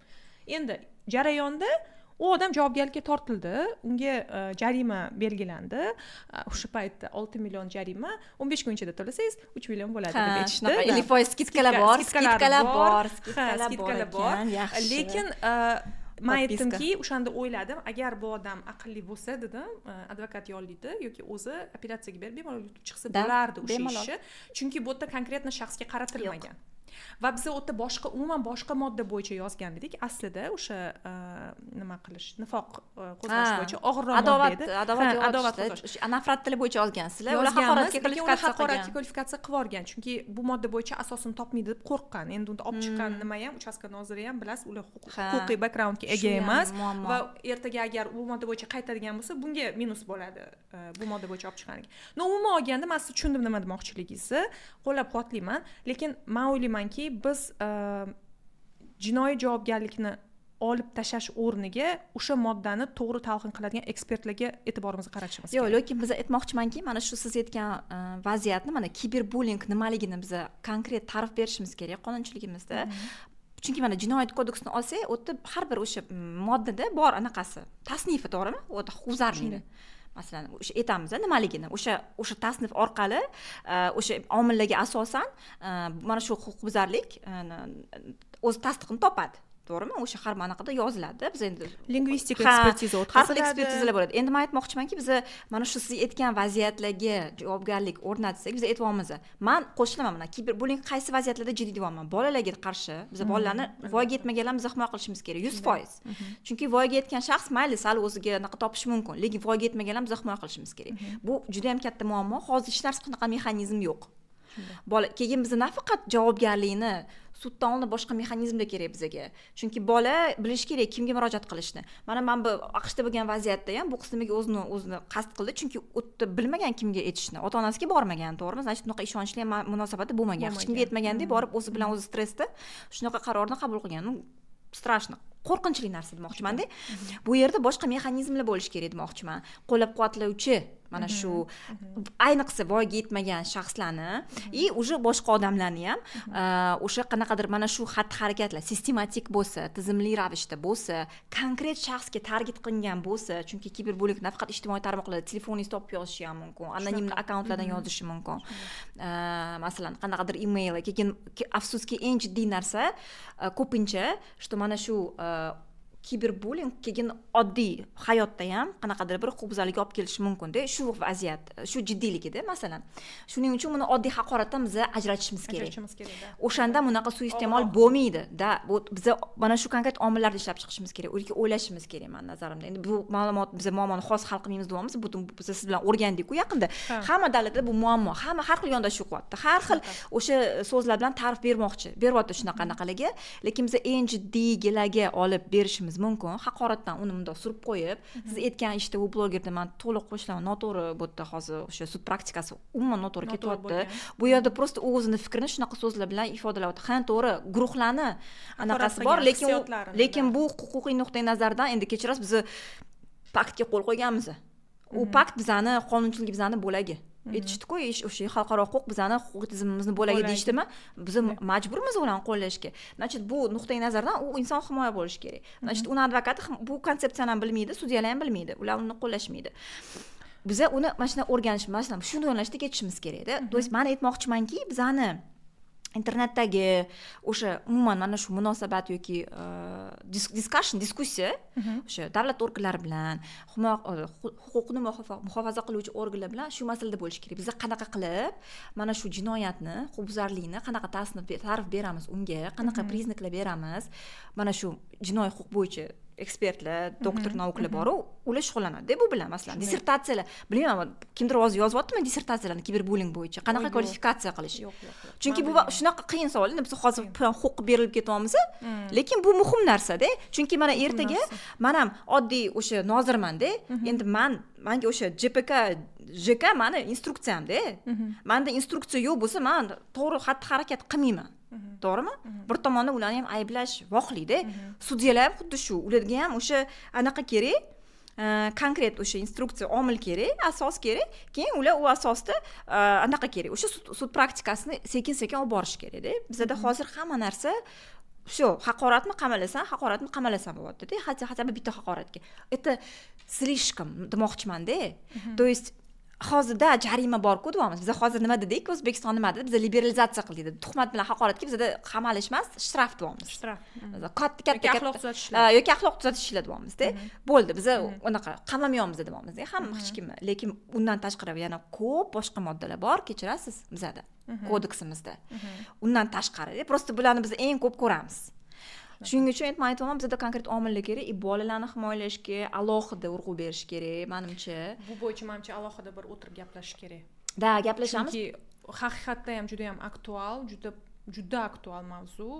Endi jarayonda u odam javobgarlikka tortildi, unga jarima belgilandi. O'sha paytda 6 million jarima, 15 kun ichida to'lasangiz 3 million bo'ladi deb aytishdi. 50% skidkalar bor. Lekin men aytdimki, o'shanda o'yladim, agar bu odam aqlli bo'lsa, dedim, advokat yollaydi yoki o'zi operatsiyaga berib bemalol yutib chiqsa bo'lardi o'sha ishni. Chunki bu yerda konkretno shaxsga qaratilmagan. Va biz o'tda umuman boshqa modda bo'yicha yozgan edik. Aslida o'sha nima qilish, nifoq qo'zg'ash bo'yicha og'irroq modda edi. Adovat qo'zg'ash. Nafrat tili bo'yicha olgansizlar. Ular haqoratga kvalifikatsiya qilib olgan. Chunki bu modda bo'yicha asosini topmaydi deb qo'rqqan. Endi unda olib chiqqan nima ham, uchastka noziri ham bilasiz, ular huquqiy backgroundga ega emas va ertaga agar bu modda bo'yicha qaytadigan bo'lsa, bunga minus bo'ladi. Bu modda bo'yicha olib chiqqaniga. Umuman olganda men siz tushundim nima demoqchiligingizni, qo'llab-quvvatlayman, lekin men o'ylaymanki, biz jinoiy javobgarlikni olib tashlash o'rniga o'sha moddani to'g'ri talqin qiladigan ekspertlarga e'tiborimizni qaratishimiz kerak. Yo'q, lekin biz aytmoqchimanki, mana shu siz aytgan vaziyatni, mana kiberbullying nimaligini biz konkret ta'rif berishimiz kerak qonunchiligimizda. Chunki mana jinoyat kodeksini olsak, u yerda har bir o'sha moddada bor anaqasi, tasnifi, to'g'rimi? U yerda huquqbuzarlikni masalan o'sha aytamiz nimaligini, o'sha tasnif orqali o'sha omillarga asosan mana shu huquqbuzarlik o'z tasdig'ini topadi. to'g'rimi? O'sha har manaqada yoziladi. Biz endi lingvistik ekspertiza har xil ekspertizalar bo'ladi. Endi men aytmoqchimanki, biz mana shu siz aytgan vaziyatlarga javobgarlik o'rnatsak, biz aytyapmiz. Men qo'shilaman mana kiberbullying qaysi vaziyatlarda jiddiy deyapman. Bolalarga qarshi biz bolalarni voyaga yetmaganlarimizni himoya qilishimiz kerak 100%. Chunki voyaga yetgan shaxs mayli sal o'ziga anaqa topishi mumkin, lekin voyaga yetmaganlarimizni himoya qilishimiz kerak. Bu juda ham katta muammo. Hozir hech narsa qanaqa mexanizm yo'q. Bola keyin biz nafaqat javobgarlikni suddan oldin boshqa mexanizmda kerak bizga. Chunki bola bilish kerak kimga murojaat qilishni. Mana men bu AQShda bo'lgan vaziyatda ham bu qismiga o'zini qasd qildi, chunki o'tda bilmagan kimga aytishni, ota-onasiga bormagan, to'g'rimi? Значит, bunaqa ishonchli munosabati bo'lmagan. Hech kimga aytmaganda borib o'zi bilan o'zi stressda shunaqa qarorni qabul qilgan. Strashno, qo'rqinchli narsa demoqchiman-da. Bu yerda boshqa mexanizmlar bo'lish kerak demoqchiman. Qo'llab-quvvatlovchi mana shu ayniqsa voyaga yetmagan shaxslarni и уже boshqa odamlarni ham o'sha qanaqadir mana shu xatti-harakatlar sistematik bo'lsa, tizimli ravishda bo'lsa, konkret shaxsga target qilingan bo'lsa, chunki kiberbullying nafaqat ijtimoiy tarmoqlarda telefoningizni topib yozishi ham mumkin, anonim akkauntlardan yozishi mumkin. Masalan, qanaqadir email, keyin afsuski eng jiddiy narsa ko'pincha, что mana shu kiberbullying keyin oddiy hayotda ham qanaqadir bir huquqbuzarlikka olib kelishi mumkin-da, shu vaziyat, shu jiddiyligida masalan. Shuning uchun buni oddiy haqoratdan biz ajratishimiz kerak. O'shanda bunaqa suiiste'mol bo'lmaydi. Biz mana shu konkret omillarni ishlab chiqishimiz kerak, yoki o'ylashimiz kerak men nazarimda. Endi bu ma'lumot biz muammoni xos hal qilmaymiz deyapmiz, butun biz siz bilan o'rgandik-ku yaqinda. Hamma davlatlarda bu muammo, hamma har xil yondashuv qilyapti. Har xil o'sha so'zlar bilan ta'rif beryapti shunaqanaqalarga, lekin biz eng jiddiygilarga olib berishimiz mumkin. Haqoratdan uni bundoq surib qo'yib, siz aytgan ishda u blogerda men to'liq qo'shilaman, noto'g'ri bo'ldi hozir o'sha sud praktikasi umuman noto'g'ri ketyapti. Bu yerda prosta u o'zini fikrini shunaqa so'zlar bilan ifodalayapti. Ha, to'g'ri, guruhlarni anaqasi bor, lekin bu huquqiy nuqtai nazardan endi kechirasiz, biz paktga qo'l qo'yganmiz. U pakt bizani qonunchilik bizani bo'lagi. Aytishdi-ku, o'sha xalqaro huquq bizani huquqiy tizimimizni bo'lagi deyishdimi? Biz majburmiz ularni qo'llashga. Значит, bu nuqtai nazardan u inson himoya bo'lishi kerak. Значит, uni advokati bu konsepsiyani ham bilmaydi, sudyalar ham bilmaydi, ular uni qo'llashmaydi. Biz uni mana shunday o'rganish, masalan, shuni yo'nalishda ketishimiz kerak-da. To есть, men aytmoqchimanki, bizani internetdagi o'sha umuman mana shu munosabat yoki diskussiya o'sha davlat organlari bilan, huquqni muhofaza qiluvchi organlar bilan shu masalada bo'lishi kerak. Biz qanaqa qilib mana shu jinoyatni, huquqbuzarlikni qanaqa ta'rif beramiz unga, qanaqa priznaklar beramiz, mana shu jinoiy huquq bo'yicha ekspertlar, doktor naukalar bor, ular shug'ullanadi. Bu bilan masalan dissertatsiyalar, bilmayman, kimdir hozir yozyaptimi dissertatsiyalarni kiberbullying bo'yicha, qanaqa kvalifikatsiya qilish. Chunki bu shunaqa qiyin savol. Endi biz hozir huquq berilib ketyapmiz, lekin bu muhim narsa-da. Chunki mana ertaga men ham oddiy o'sha nozirman-da. Endi menga o'sha JK meni instruksiyam-da. Menda instruksiya yo'q bo'lsa, men to'g'ri xatti-harakat qilmayman. To'g'rimi? Bir tomondan ularni ham ayblash voqlikda. Sudyalar ham xuddi shu. Ularga ham o'sha anaqa kerak, konkret o'sha instruksiya, omil kerak, asos kerak. Keyin ular u asosda anaqa kerak. O'sha sud praktikasini sekin-sekin olib borish kerak-da. Bizda hozir hamma narsa shu haqoratni qamalasan bo'lyapti-da. Hatto bitta haqoratga. Это слишком demoqchiman-da. То есть hozirda jarima bor-ku deyapmiz. Biz hozir nima dedik? O'zbekiston nima dedi? Biz liberalizatsiya qildik. Tuhmat bilan haqoratga bizda qamalish emas, shtraf deyapmiz. Shtraf. Katta axloq tuzatishlar. Yoki axloq tuzatishlar deyapmiz-da. Bo'ldi, biz unaqa qamamayapmiz deyapmiz. Hamma hech kim. Lekin undan tashqari yana ko'p boshqa moddalar bor, kechirasiz bizda. Kodeksimizda. Undan tashqari, prosta bularni biz eng ko'p ko'ramiz. Shuning uchun men aytaman, bizda konkret omillar kerak, bolalarni himoyalashga alohida urg'u berish kerak, menimcha. Bu bo'yicha menimcha alohida bir o'tirib gaplashish kerak. Da, gaplashamiz. Chunki haqiqatda ham juda ham aktual, juda aktual mavzu.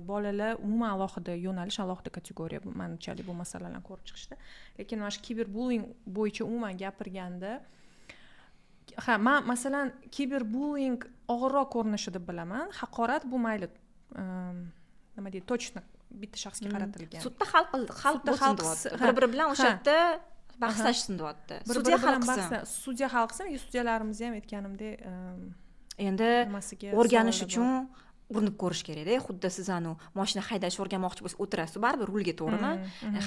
Bolalar umuman alohida yo'nalish, alohida kategoriya menimchalik bu masalalarni ko'rib chiqishdi. Lekin mana shu kiberbullying bo'yicha umuman gapirganda, men masalan kiberbullying og'irroq ko'rinishi deb bilaman. Haqorat bu mayli nima deydi, точно bitta shaxsga qaratilgan. Sudda hal bo'lsin deyapti. Bir-biri bilan o'sha yerda bahslashsin deyapti. Sudya hal qilsin. Sudya hal qilsin, sudyalarimiz ham aytganimdek endi o'rganish uchun urinib ko'rish kerak-da. Xuddi siz mashina haydashni o'rganmoqchi bo'lsangiz, o'tirasiz, baribir rulga, to'g'rimi?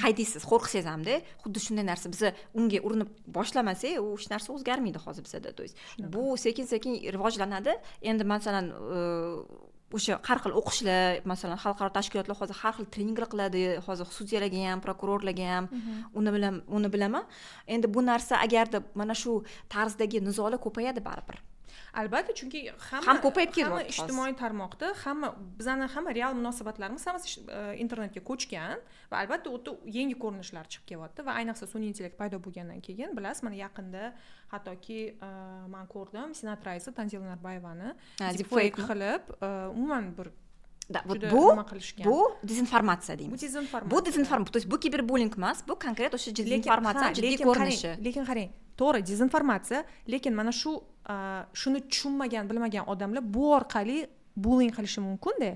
Haydaysiz, qo'rqsangiz hamda, xuddi shunday narsa biz unga urinib boshlamasak, u hech narsa o'zgarmaydi hozir bizda. To есть bu sekin-sekin rivojlanadi. Endi masalan o'sha har xil o'qishlar, masalan, xalqaro tashkilotlar hozir har xil treninglar qiladi, hozir sudyalarga ham, prokurorlarga ham, uni bilaman. Endi bu narsa agarda mana shu tarzdagi nizolar ko'payadi baribir. Albatta, chunki ham ko'payib hamma ijtimoiy tarmoqda, bizning real munosabatlarimiz hammasi internetga ko'chgan va albatta o'ta yangi ko'rinishlar chiqib kelyapti va ayniqsa sun'iy intellekt paydo bo'lgandan keyin, bilasiz, mana yaqinda hattoki men ko'rdim, Senat raisi Tanzila Norboyevani deepfake qilib, umuman bir bu dezinformatsiya deymiz. Bu dezinformatsiya, то есть bu kiberbullying emas, bu konkret o'sha dezinformatsiya jiddiy ko'rinishi. Lekin qarang, to'g'ri, dezinformatsiya, lekin mana shuni tushunmagan, bilmagan odamlar bu orqali bullying qilishi mumkin-da.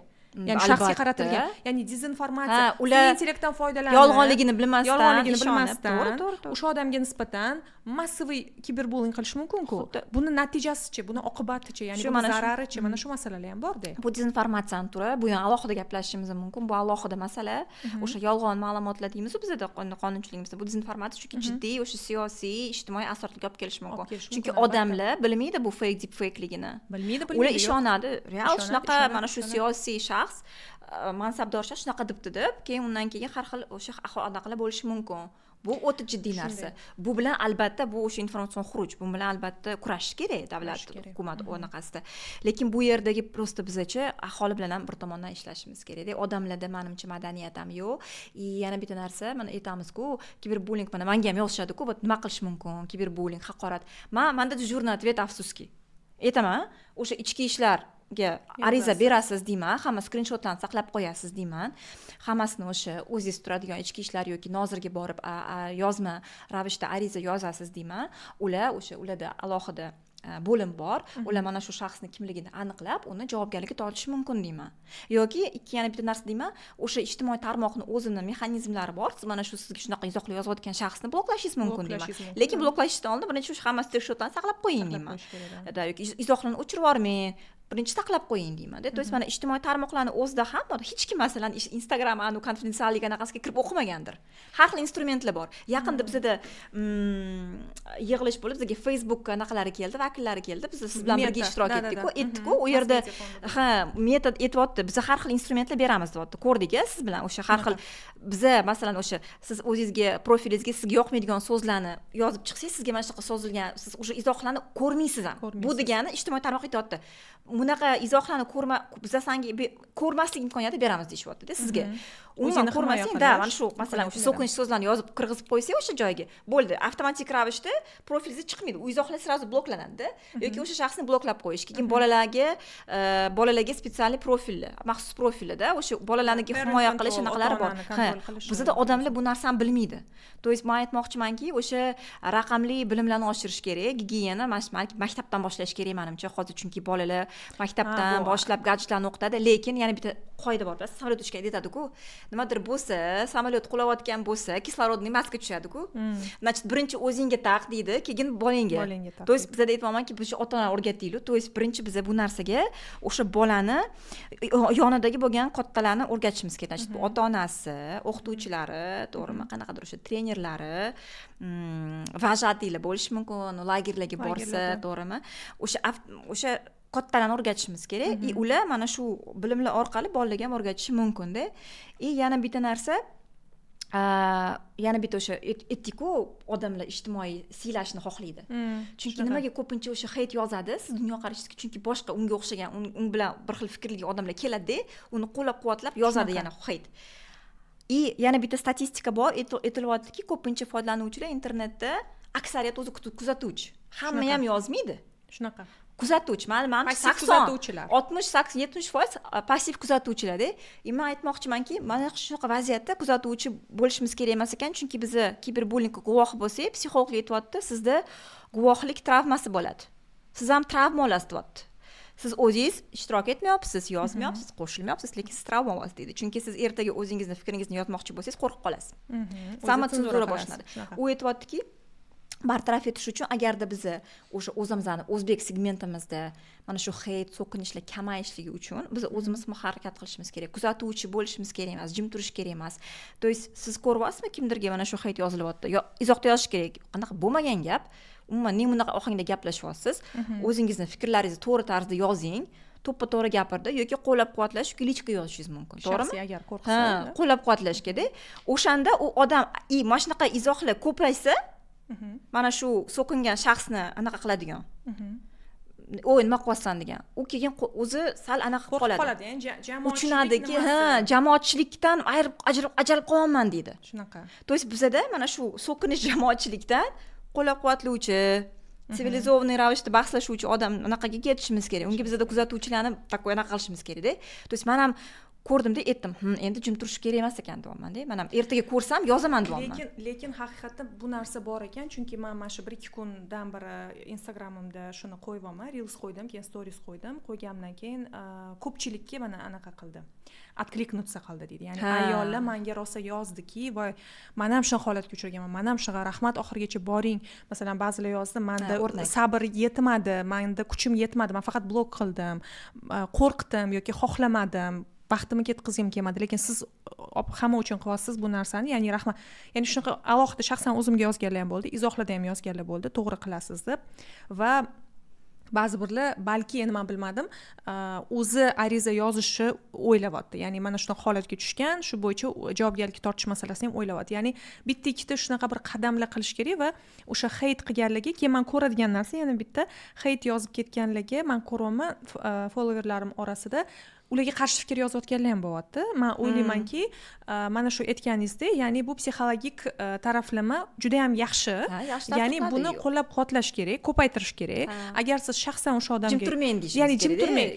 Ya'ni shaxsga qaratilgan, ya'ni dezinformatsiya, ular intellektdan foydalanib, yolg'onligini bilmasdan, o'sha odamga nisbatan massiviy kiberbullying qilish mumkin-ku. Buni natijasichi, buni oqibatichi, ya'ni buni zararichi, mana shu masalalar ham bor-da. Bu dezinformatsiyani turi, bu ham alohida gaplashishimiz mumkin. Bu alohida masala. O'sha yolg'on ma'lumotlar deymiz-ku bizda qonunchiligimizda. Bu dezinformatsiya chunki jiddiy o'sha siyosiy, ijtimoiy asoratlarga olib kelishi mumkin. Chunki odamlar bilmaydi bu fake deepfakeligini. Bilmaydi. Ular ishonadi. Real shunaqa mana shu siyosiy shaxs, mansabdor shaxs shunaqa debdi deb, keyin undan keyin har xil o'sha aqllar bo'lishi mumkin. Bu o'ta jiddiy narsa. Bu bilan albatta bu o'sha informatsion xuruj, bu bilan albatta kurashish kerak davlat, hukumat o'rnaqasida. Lekin bu yerdagi prosta bizacha aholi bilan ham bir tomondan ishlashimiz kerak. Odamlarda menimcha madaniyat ham yo'q. Yana bitta narsa, mana aytamiz-ku, kiberbullying mana menga ham yozishadi-ku, nima qilish mumkin? Kiberbullying, haqorat. Menda dejurniy ответ afsuski. Aytaman, o'sha ichki ishlar ariza berasiz deyman, hamma skrinshotlarni saqlab qo'yasiz deyman. Hammasini o'sha o'zingiz turadigan ichki ishlar yoki nozirga borib yozma ravishda ariza yozasiz deyman. Ularda alohida bo'lim bor. Ular mana shu shaxsning kimligini aniqlab, uni javobgarlikka tortishi mumkin deyman. Yoki yana bitta narsa deyman, o'sha ijtimoiy tarmoqning o'zining mexanizmlari bor. Siz mana shu sizga shunaqa izohlar yozayotgan shaxsni bloklashingiz mumkin deyman. Lekin bloklashdan oldin birinchi shu hamma skrinshotlarni saqlab qo'ying deyman. Yoki izohlarni o'chirib yubormang. Birinchi saqlab qo'ying deyman-da. To есть mana ijtimoiy tarmoqlarning o'zida ham hech kim masalan Instagram anu konfidensiallik anaqasiga kirib o'qimagandir. Har xil instrumentlar bor. Yaqinda bizda yig'ilish bo'lib, bizga Facebook anaqalari keldi, vakillari keldi. Biz siz bilan birga ishtirok etdik-ku. U yerda metod aytibdi. Biz har xil instrumentlar beramiz deyapti. Ko'rdik-a siz bilan o'sha har xil biza masalan o'sha siz o'zingizga profilingizga sizga yoqmaydigan so'zlarni yozib chiqsangiz, sizga mana shunaqa sozilgan, siz o'sha izohlarni ko'rmaysiz ham. Bu degani ijtimoiy tarmoq aytibdi. Bunaqa izohlarni biza senga ko'rmaslik imkoniyati beramiz deyapti-da sizga. Umuman ko'rmasang-da, mana shu masalan o'sha so'kinish so'zlarni yozib kirgizib qo'ysangiz o'sha joyga, bo'ldi. Avtomatik ravishda profilingiz chiqmaydi. U izohlar sразу bloklanadi-da. Yoki o'sha shaxsni bloklab qo'yish. Keyin bolalarga spetsialniy profillar, maxsus profillarda o'sha bolalarni himoya qilish anaqalari bor. Bizda odamlar bu narsani bilmaydi. To есть men aytmoqchimanki, o'sha raqamli bilimlarni oshirish kerak, gigiyena maktabdan boshlash kerak menimcha. Hozir chunki bolalar maktabdan boshlab gadjetlarni o'qitadi, lekin yana bitta qoida bor. Samolyot uchgan aytadi-ku, nimadir bo'lsa, samolyot qulayotgan bo'lsa, kislorodniy maska tushadi-ku. Значит, birinchi o'zingga taq deydi, keyin bolangga. To есть bizda aytmoqmanki, biz ota-onalar o'rgataylik. To есть birinchi biz bu narsaga o'sha bolani yonidagi bo'lgan kattalarni o'rgatishimiz kerak. Значит, bu ota-onasi, o'qituvchilari, to'g'rimi, qanaqadir o'sha trenerlari, vajatiylar bo'lishi mumkin, lagerlarga borsa, to'g'rimi? O'sha kattalarni o'rgatishimiz kerak. Ular mana shu bilimlar orqali bolalarga ham o'rgatishi mumkin-da. Yana bitta narsa, yana bitta o'sha aytdik-ku, odamlar ijtimoiy siylashni xohlaydi. Chunki nimaga ko'pincha o'sha hate yozadi? Siz dunyoqarashingizga chunki boshqa unga o'xshagan, un bilan bir xil fikrli odamlar keladi-da, uni qo'llab-quvvatlab yozadi yana hate. Yana bitta statistika bor, aytilyaptiki, ko'pincha foydalanuvchilar internetda aksariyat o'zi kuzatuvchi. Hamma ham yozmaydi. Shunaqa. Kuzatuvchi, mana 60-70% passiv kuzatuvchilar-da. Men aytmoqchimanki, mana shunaqa vaziyatda kuzatuvchi bo'lishimiz kerak emas ekan, chunki biz kiberbullyingga guvoh bo'lsak, psixolog aytibdi, sizda guvohlik travmasi bo'ladi. Siz ham travma olasiz deyapti. Siz o'zingiz ishtirok etmayapsiz, yozmayapsiz, qo'shilmayapsiz, lekin siz travma olasiz deydi. Chunki siz ertaga o'zingizni fikringizni yozmoqchi bo'lsangiz qo'rqib qolasiz. Samotsenzura boshlanadi. U aytibdiki, bartaraf etish uchun agarda biz o'sha o'zimizni o'zbek segmentimizda mana shu hate, so'kinishlar kamayishligi uchun biz o'zimiz harakat qilishimiz kerak. Kuzatuvchi bo'lishimiz kerak emas, jim turish kerak emas. To есть siz ko'ryapsizmi kimdirga mana shu hate yozilyapti? Yo izohda yozish kerak. Qanaqa bo'lmagan gap. Umuman bunaqa ohangda gaplashyapsiz. O'zingizni fikrlaringizni to'g'ri tarzda yozing. to'ppa to'g'ri gapirdi yoki qo'llab-quvvatlash yoki lichka yozishingiz mumkin, to'g'rimi? Shaxsiy agar qo'rqsa, qo'llab-quvvatlashgada o'shanda u odam mana shunaqa izohlar ko'paysa, mana shu so'kingan shaxsni anaqa qiladigan. O'y nima qilyapsan degan. U keyin o'zi sal anaqa qilib qoladi. Ya'ni Tushunadiki, jamoatchilikdan ajralib qolmayman deydi. Shunaqa. То есть bizada mana shu so'kinish jamoatchilikdan qo'llab-quvvatlovchi, sivilizovanный ravishda bahslashuvchi odam anaqaga ketishimiz kerak. Unga bizada kuzatuvchilarni takoy anaqa qilishimiz kerak-da. То есть men ham ko'rdimda aytdim, endi jim turish kerak emas ekan deyapman-da. Men ham ertaga ko'rsam yozaman deyapman. Lekin haqiqatda bu narsa bor ekan, chunki men mana shu 1-2 kundan beri Instagramimda shuni qo'yibman, Reels qo'ydim, keyin Stories qo'ydim. Qo'ygandan keyin ko'pchilikka mana anaqa qildi. Откликнуться qildi deydi. Ya'ni ayollar menga rosa yozdiki, voy, men ham shunaqa holatga uchraganman. Men ham shunaqa rahmat oxirigacha boring. Masalan, ba'zilar yozdi, menda sabr yetmadi, menda kuchim yetmadi, men faqat blok qildim, qo'rqdim yoki xohlamadim. Vaqtimni ketkazgim kelmadi, lekin siz hamma uchun qilyapsiz bu narsani, ya'ni rahmat. Ya'ni shunaqa alohida shaxsan o'zimga yozganlar ham bo'ldi, izohlarda ham yozganlar bo'ldi, to'g'ri qilasiz deb. Va ba'zi birlar balki endi men bilmadim, o'zi ariza yozishni o'ylayapti. Ya'ni mana shunaqa holatga tushgan, shu bo'yicha javobgarlikka tortish masalasini ham o'ylayapti. Ya'ni bitta-ikkita shunaqa bir qadamlar qilish kerak va o'sha hate qilganlarga, keyin men ko'radigan narsa yana bitta hate yozib ketganlarga men ko'raman followerlarim orasida ularga qarshi fikr yozayotganlar ham bo'lyapti. Men o'ylaymanki, mana shu aytganingizdek, ya'ni bu psixologik taraflama juda ham yaxshi. Ya'ni buni qo'llab-quvvatlash kerak, ko'paytirish kerak. Agar siz shaxsan o'sha odamga jim turmang deysiz. Ya'ni jim turmang.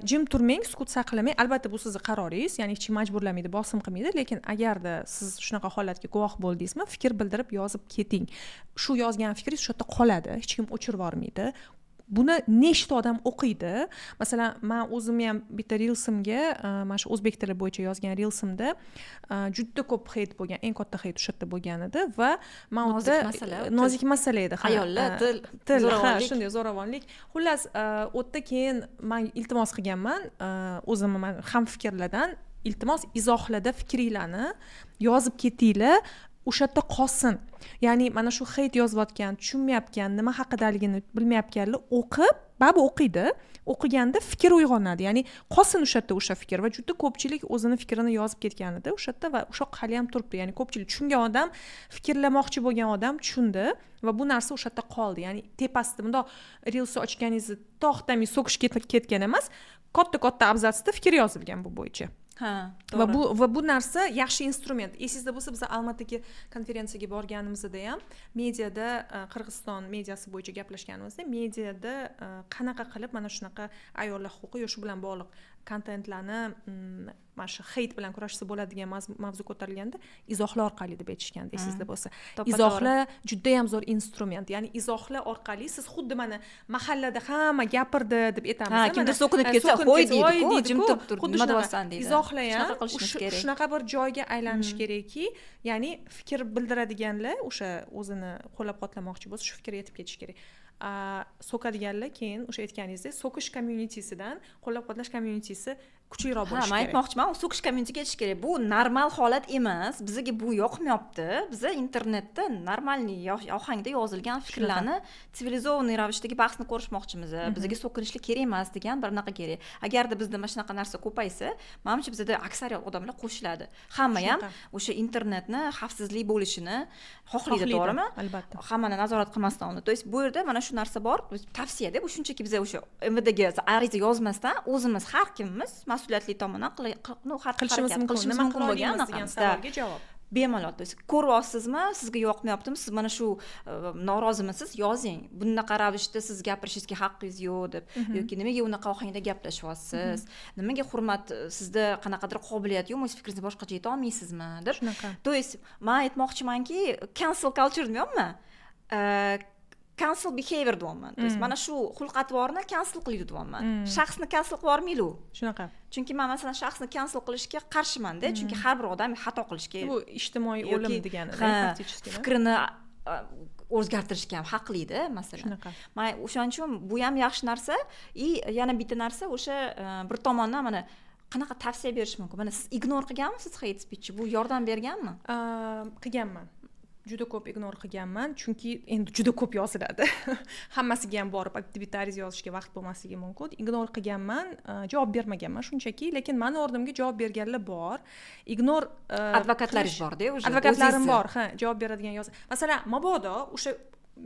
Jim turmang, sukut saqlamang. Albatta bu sizning qaroringiz, ya'ni hech kim majburlamaydi, bosim qilmaydi, lekin agarda siz shunaqa holatga guvoh bo'ldingizmi, fikr bildirib yozib keting. Shu yozgan fikringiz shu yerda qoladi, hech kim o'chirib yubormaydi. Buni nechta odam o'qiydi? Masalan, men o'zim ham bitta reelsimga, mana shu o'zbek tili bo'yicha yozgan reelsimda juda ko'p hate bo'lgan, eng katta hate o'sha yerda bo'lgan edi va men o'zda nozik masala edi. Ayollar til, shunday zo'ravonlik. Xullas, o'tda keyin men iltimos qilganman, o'zimni men ham fikrlardan iltimos izohlarda fikringlarni yozib ketinglar. O'sha yerda qolsin. Ya'ni mana shu hate yozayotgan, tushunmayotgan, nima haqidaligini bilmayotganlar o'qib, ba'zi o'qiydi, o'qiganda fikr uyg'onadi. Ya'ni qolsin o'sha yerda o'sha fikr va juda ko'pchilik o'zini fikrini yozib ketganida o'sha yerda va o'sha hali ham turibdi. Ya'ni ko'pchilik tushungan odam, fikrlamoqchi bo'lgan odam tushundi va bu narsa o'sha yerda qoldi. Ya'ni tepasida bundoq reels ochganingizda to'xtamay so'kish ketgan emas, katta abzatsda fikr yozilgan bu bo'yicha. Va bu narsa yaxshi instrument. Esingizda bo'lsa, biz Almatiga konferensiyaga borganimizda ham mediada, Qirg'iziston mediasi bo'yicha gaplashganimizda, mediada qanaqa qilib mana shunaqa ayollar huquqi yo'q shu bilan bog'liq kontentlarni mana shu hate bilan kurashsa bo'ladigan mavzu ko'tarilganda izohlar orqali deb aytishgan, esingizda bo'lsa. Izohlar juda ham zo'r instrument. Ya'ni izohlar orqali siz xuddi mana mahallada hamma gapirdi deb aytamiz. Kimdir so'kinib ketsa, "Qo'y" deydi-ku, jim turib nima deyapsan deydi. Izohlar ham shunaqa bir joyga aylanish kerakki, ya'ni fikr bildiradiganlar o'sha o'zini qo'llab-quvvatlamoqchi bo'lsa, shu fikrga yetib ketish kerak. So'kadiganlar keyin o'sha aytganingizdek, so'kish community-sidan qo'llab-quvvatlash community-si kuchliroq bo'lishi kerak. Men aytmoqchiman, u so'kish community-ga ketish kerak. Bu normal holat emas. Bizga bu yoqmayapti. Biz internetda normalniy ohangda yozilgan fikrlarni sivilizovanniy ravishdagi bahsni ko'rishmoqchimiz. Bizga so'kinishlik kerak emas degan bir naqa kerak. Agarda bizda mana shunaqa narsa ko'paysa, menimcha bizda aksariyat odamlar qo'shiladi. Hamma ham o'sha internetni xavfsizlik bo'lishini xohlaydi, to'g'rimi? Albatta. Hammani nazorat qilmasdan uni. To есть bu yerda mana shu narsa bor. Tavsiya-da, bu shunchaki biz o'sha MVDga ariza yozmasdan o'zimiz har kimimiz mas'uliyatli tomonidan qilishimiz mumkin bo'lgan degan savolga javob. Bemalol. Ko'ryapsizmi, sizga yoqmayaptimi, siz mana shu norozimisiz, yozing. Bunaqa ravishda siz gapirishingizga haqqingiz yo'q deb yoki nimaga unaqa ohangda gaplashyapsiz? Nimaga hurmat, sizda qanaqadir qobiliyat yo'qmi, o'z fikringizni boshqacha ayta olmaysizmi deb. To есть men aytmoqchimanki, cancel culture deyapman. Cancel behavior deyapman. To есть mana shu xulq-atvorni cancel qiladi deyapman. Shaxsni cancel qilib yormaylu. Shunaqa. Chunki men masalan shaxsni cancel qilishga qarshiman-da, chunki har bir odam xato qilishga. Bu ijtimoiy o'lim degani, fikrini o'zgartirishga ham haqli-da, masalan. Men o'shaning uchun bu ham yaxshi narsa, yana bitta narsa o'sha bir tomondan mana qanaqa tavsiya berish mumkin? Mana siz ignore qilganmisiz hate speech? Bu yordam berganmi? Qilganman. juda ko'p ignor qilganman, chunki endi juda ko'p yoziladi. Hammasiga ham borib aktivitariz yozishga vaqt bo'lmasligi mumkin. Ignor qilganman, javob bermaganman shunchaki, lekin meni o'rnimga javob berganlar bor. Ignor advokatlaringiz bor-da, o'sha. Advokatlarim bor, javob beradigan Masalan, mabodo o'sha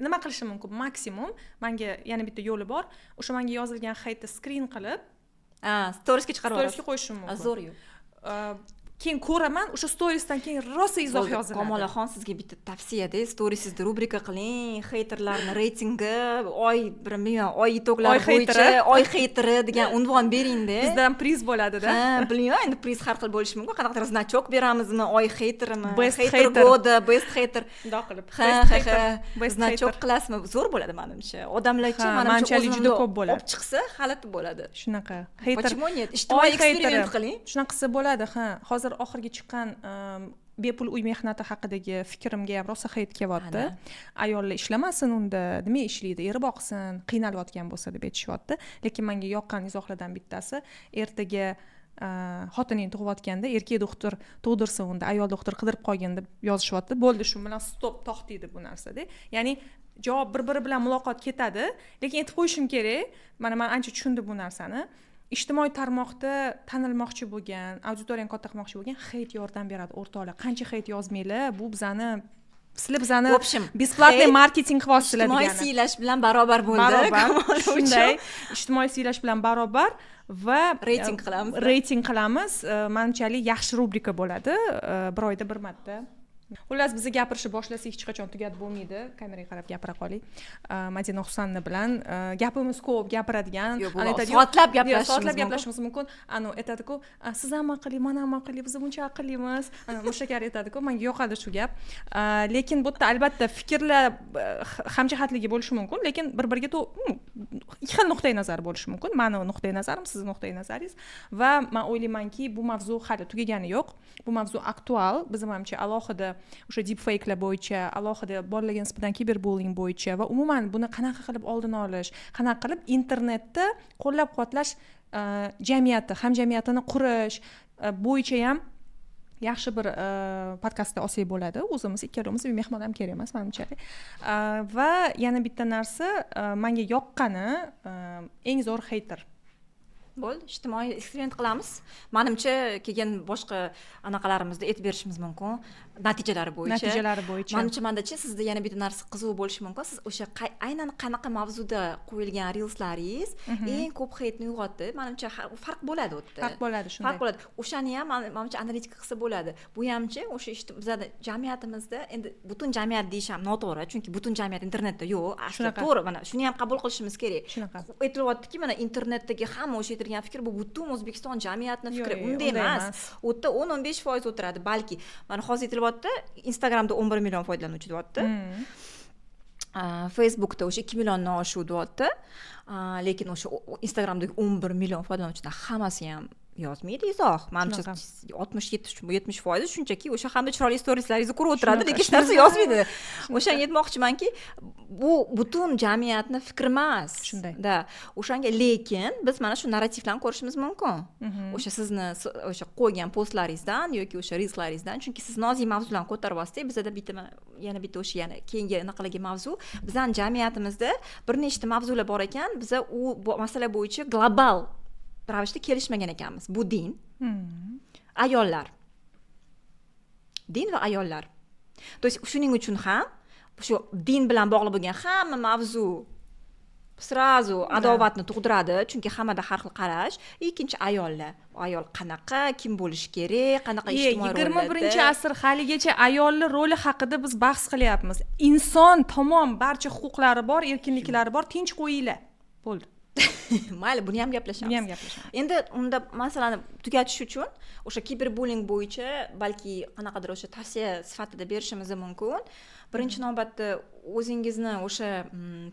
nima qilishim mumkin? Maksimum menga yana bitta yo'li bor. O'sha menga yozilgan heytni screen qilib, storiesga chiqarib olasiz. Storiesga qo'yishim mumkin. Zo'r yo'l. Keyin ko'raman, o'sha storiesdan keyin rosa izoh yoziladi. Kamolaxon, sizga bitta tavsiya-da, storiesizda rubrika qiling, heyterlarning reytingi, oy itoklari bo'yicha oy heyteri degan unvon bering-da. Bizdan priz bo'ladida. Bilmayman, endi priz har xil bo'lishi mumkin. Qanaqadir znachok beramizmi, oy heyterimi, best goda, best heyter. Bundoq qilib. Best znachok qilasizmi? Zo'r bo'ladi menimcha. Odamlarcha menimcha juda ko'p bo'ladi. Olib chiqsa, g'alati bo'ladi. Shunaqa. Heyter. Почему нет? Ijtimoiy eksperiment qiling. Shunaqa qilsa bo'ladi, Hozir oxirgi chiqqan bepul uy mehnati haqidagi fikrimga ham rosa heyt kelyapti. Ayollar ishlamasin unda, nima ishlaydi, eri boqsin, qiynalayotgan bo'lsa deb aytishyapti. Lekin menga yoqqan izohlardan bittasi, ertaga xotining tug'ayotganda erkak doktor tug'dirsa unda, ayol doktor qidirib qolgan deb yozishyapti. Bo'ldi, shu bilan stop, to'xtaydi bu narsada. Ya'ni javob bir-biri bilan muloqot ketadi, lekin aytib qo'yishim kerak. Men ancha tushundim bu narsani. Ijtimoiy tarmoqda tanilmoqchi bo'lgan, auditoriyani katta qilmoqchi bo'lgan heyt yordam beradi o'rtoqlar. Qancha heyt yozmanglar, bu bizani besplatniy marketing qilyapsizlar degani. Ijtimoiy siylash bilan barobar bo'ldi. Shunday, ijtimoiy siylash bilan barobar va reyting qilamiz. Menimchalik yaxshi rubrika bo'ladi, bir oyda bir marta. Xullas, biz gapirishni boshlasak hech qachon tugatib bo'lmaydi. Kameraga qarab gapira qoling. Madina Husanna bilan gapimiz ko'p, gapiradigan, soatlab gaplashishimiz mumkin. Aytadi-ku, siz ham aqlli, men ham aqlli, biz buncha aqllimiz. Mushakar aytadi-ku, menga yoqadi shu gap. Lekin bu yerda albatta fikrlar hamjihatligi bo'lishi mumkin, lekin bir-biriga ikki xil nuqtai nazar bo'lishi mumkin. Meni nuqtai nazarim, siz nuqtai nazaringiz va men o'ylaymanki, bu mavzu hali tugagani yo'q. Bu mavzu aktual, bizim hamcha alohida o'sha deepfake'lar bo'yicha, alohida bolalarga nisbatan kiberbullying bo'yicha va umuman buni qanaqa qilib oldini olish, qanaqa qilib internetda qo'llab-quvvatlash jamiyati, hamjamiyatini qurish bo'yicha ham yaxshi bir podkastda olsak bo'ladi. O'zimiz ikkalamiz mehmon ham kerak emas menimcha. Va yana bitta narsa, menga yoqqani eng zo'r heyter. Bo'ldi, ijtimoiy eksperiment qilamiz. Menimcha kelgan boshqa anaqalarimizda aytib berishimiz mumkin. Natijalari bo'yicha. Menimcha sizda yana bitta narsa qiziq bo'lishi mumkin. Siz o'sha aynan qanaqa mavzuda qo'yilgan reelslaringiz eng ko'p heytni uyg'otdi. Menimcha farq bo'ladi u yerda. Farq bo'ladi, shunday. Farq bo'ladi. O'shani ham menimcha analitika qilsa bo'ladi. Bu hamchi o'sha bizda jamiyatimizda, endi butun jamiyat deyish ham noto'g'ri, chunki butun jamiyat internetda yo'q. Aslida to'g'ri, mana shuni ham qabul qilishimiz kerak. Aytilyaptiki, mana internetdagi hamma o'sha aytilgan fikr bu butun O'zbekiston jamiyatining fikri. Unday emas. U yerda 10-15% o'tiradi, balki. Mana hozir aytilyapti, Instagramda 11 million foydalanuvchi deyapti. Facebookda o'sha 2 milliondan oshib deyapti. Lekin o'sha Instagramdagi 11 million foydalanuvchidan hammasi ham yozmaydi izoh. Menimcha 60-70% shunchaki o'sha hamda chiroyli storieslaringizni ko'rib o'tiradi, lekin hech narsa yozmaydi. O'shanga aytmoqchimanki, bu butun jamiyatning fikri emas. Shunday. O'shanga lekin biz mana shu narrativlarni ko'rishimiz mumkin. O'sha sizni o'sha qo'ygan postlaringizdan yoki o'sha reelslaringizdan, chunki siz nozik mavzularni ko'taryapsiz. Bizda yana bitta o'sha keyingi anaqalarga mavzu, bizning jamiyatimizda bir nechta mavzular bor ekan, biz u masala bo'yicha global ravishda kelishmagan ekanmiz. Bu din, ayollar. Din va ayollar. То есть shuning uchun ham shu din bilan bog'liq bo'lgan hamma mavzu srazu adovatni tug'diradi, chunki hammada har xil qarash. Ikkinchi ayollar. Ayol qanaqa, kim bo'lishi kerak, qanaqa ijtimoiy rollarda. 21-asr haligacha ayollar roli haqida biz bahs qilyapmiz. Inson tamom barcha huquqlari bor, erkinliklari bor, tinch qo'yinglar. Bo'ldi. Mayli, buni ham gaplashamiz. Endi unda masalani tugatish uchun o'sha kiberbullying bo'yicha balki qanaqadir o'sha tavsiya sifatida berishimiz mumkin. Birinchi navbatda o'zingizni o'sha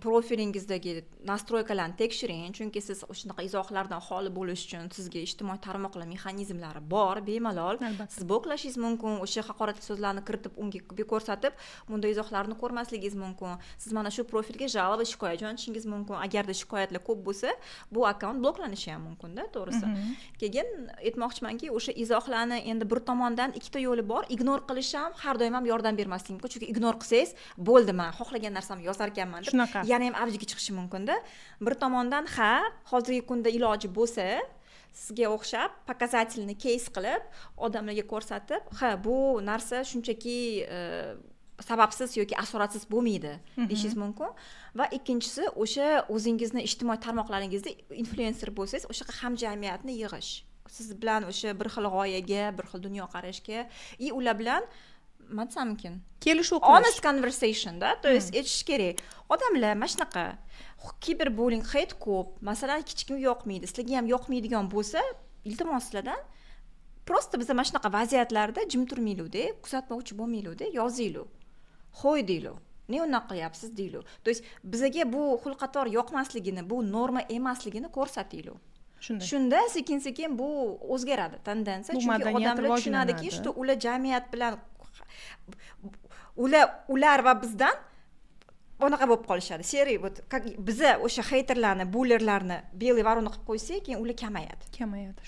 profilingizdagi nastroykalarni tekshiring, chunki siz o'shanaqa izohlardan xoli bo'lish uchun sizga ijtimoiy tarmoqlar mexanizmlari bor, bemalol. Siz bloklashingiz mumkin, o'sha haqoratli so'zlarni kiritib, unga ko'rsatib, bunda izohlarni ko'rmasligingiz mumkin. Siz mana shu profilga jalb va shikoyat jo'natishingiz mumkin. Agarda shikoyatlar ko'p bo'lsa, bu akkaunt bloklanishi ham mumkin-da, to'g'risi. Keyin aytmoqchimanki, o'sha izohlarni endi bir tomondan ikkita yo'li bor. Ignor qilish ham har doim ham yordam bermasligi mumkin, chunki ignor qilsangiz bo'ldi, men xohlagan narsamni yozar ekanman deb Shunaqa. yana ham avjiga chiqishi mumkinda. Bir tomondan hozirgi kunda iloji bo'lsa sizga o'xshab показательный case qilib odamlarga ko'rsatib, bu narsa shunchaki sababsiz yoki asoratsiz bo'lmaydi deyishingiz mumkin. Va ikkinchisi, o'sha o'zingizni ijtimoiy tarmoqlaringizda influencer bo'lsangiz, o'sha hamjamiyatni yig'ish. Siz bilan o'sha bir xil g'oyaga, bir xil dunyoqarashga, ular bilan matsamkin kelishuv honest conversation da, to есть aytish kerak. Odamlar mana shunaqa kiberbullying hate ko'p, masalan, hech kimga yoqmaydi, sizlarga ham yoqmaydigan bo'lsa, iltimos sizlardan prosta biz mana shunaqa vaziyatlarda jim turmaylik-da, kuzatmovchi bo'lmaylik-da, yozinglar. Xo'y deylar. Ne unaqa qilyapsiz deylar. To есть bizga bu xulq-ator yoqmasligini, bu norma emasligini ko'rsatinglar. Shunda sekin-sekin bu o'zgaradi, tendensiya. Chunki odamlar tushunadiki, что ular jamiyat bilan ular va bizdan unaqa bo'lib qolishadi. Seriy biza o'sha heyterlarni, bullerlarni белый ворона qilib qo'ysak, keyin ular kamayadi.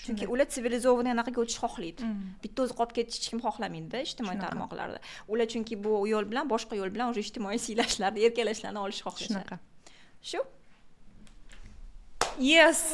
Chunki ular sivilizovanniy anaqaga o'tish xohlaydi. Bitta o'zi qolib ketish hech kim xohlamaydi-da ijtimoiy tarmoqlarda. Ular chunki bu yo'l bilan, boshqa yo'l bilan o'sha ijtimoiy siylashlarni, erkalashlarni olish xohlashadi. Shu. Yes.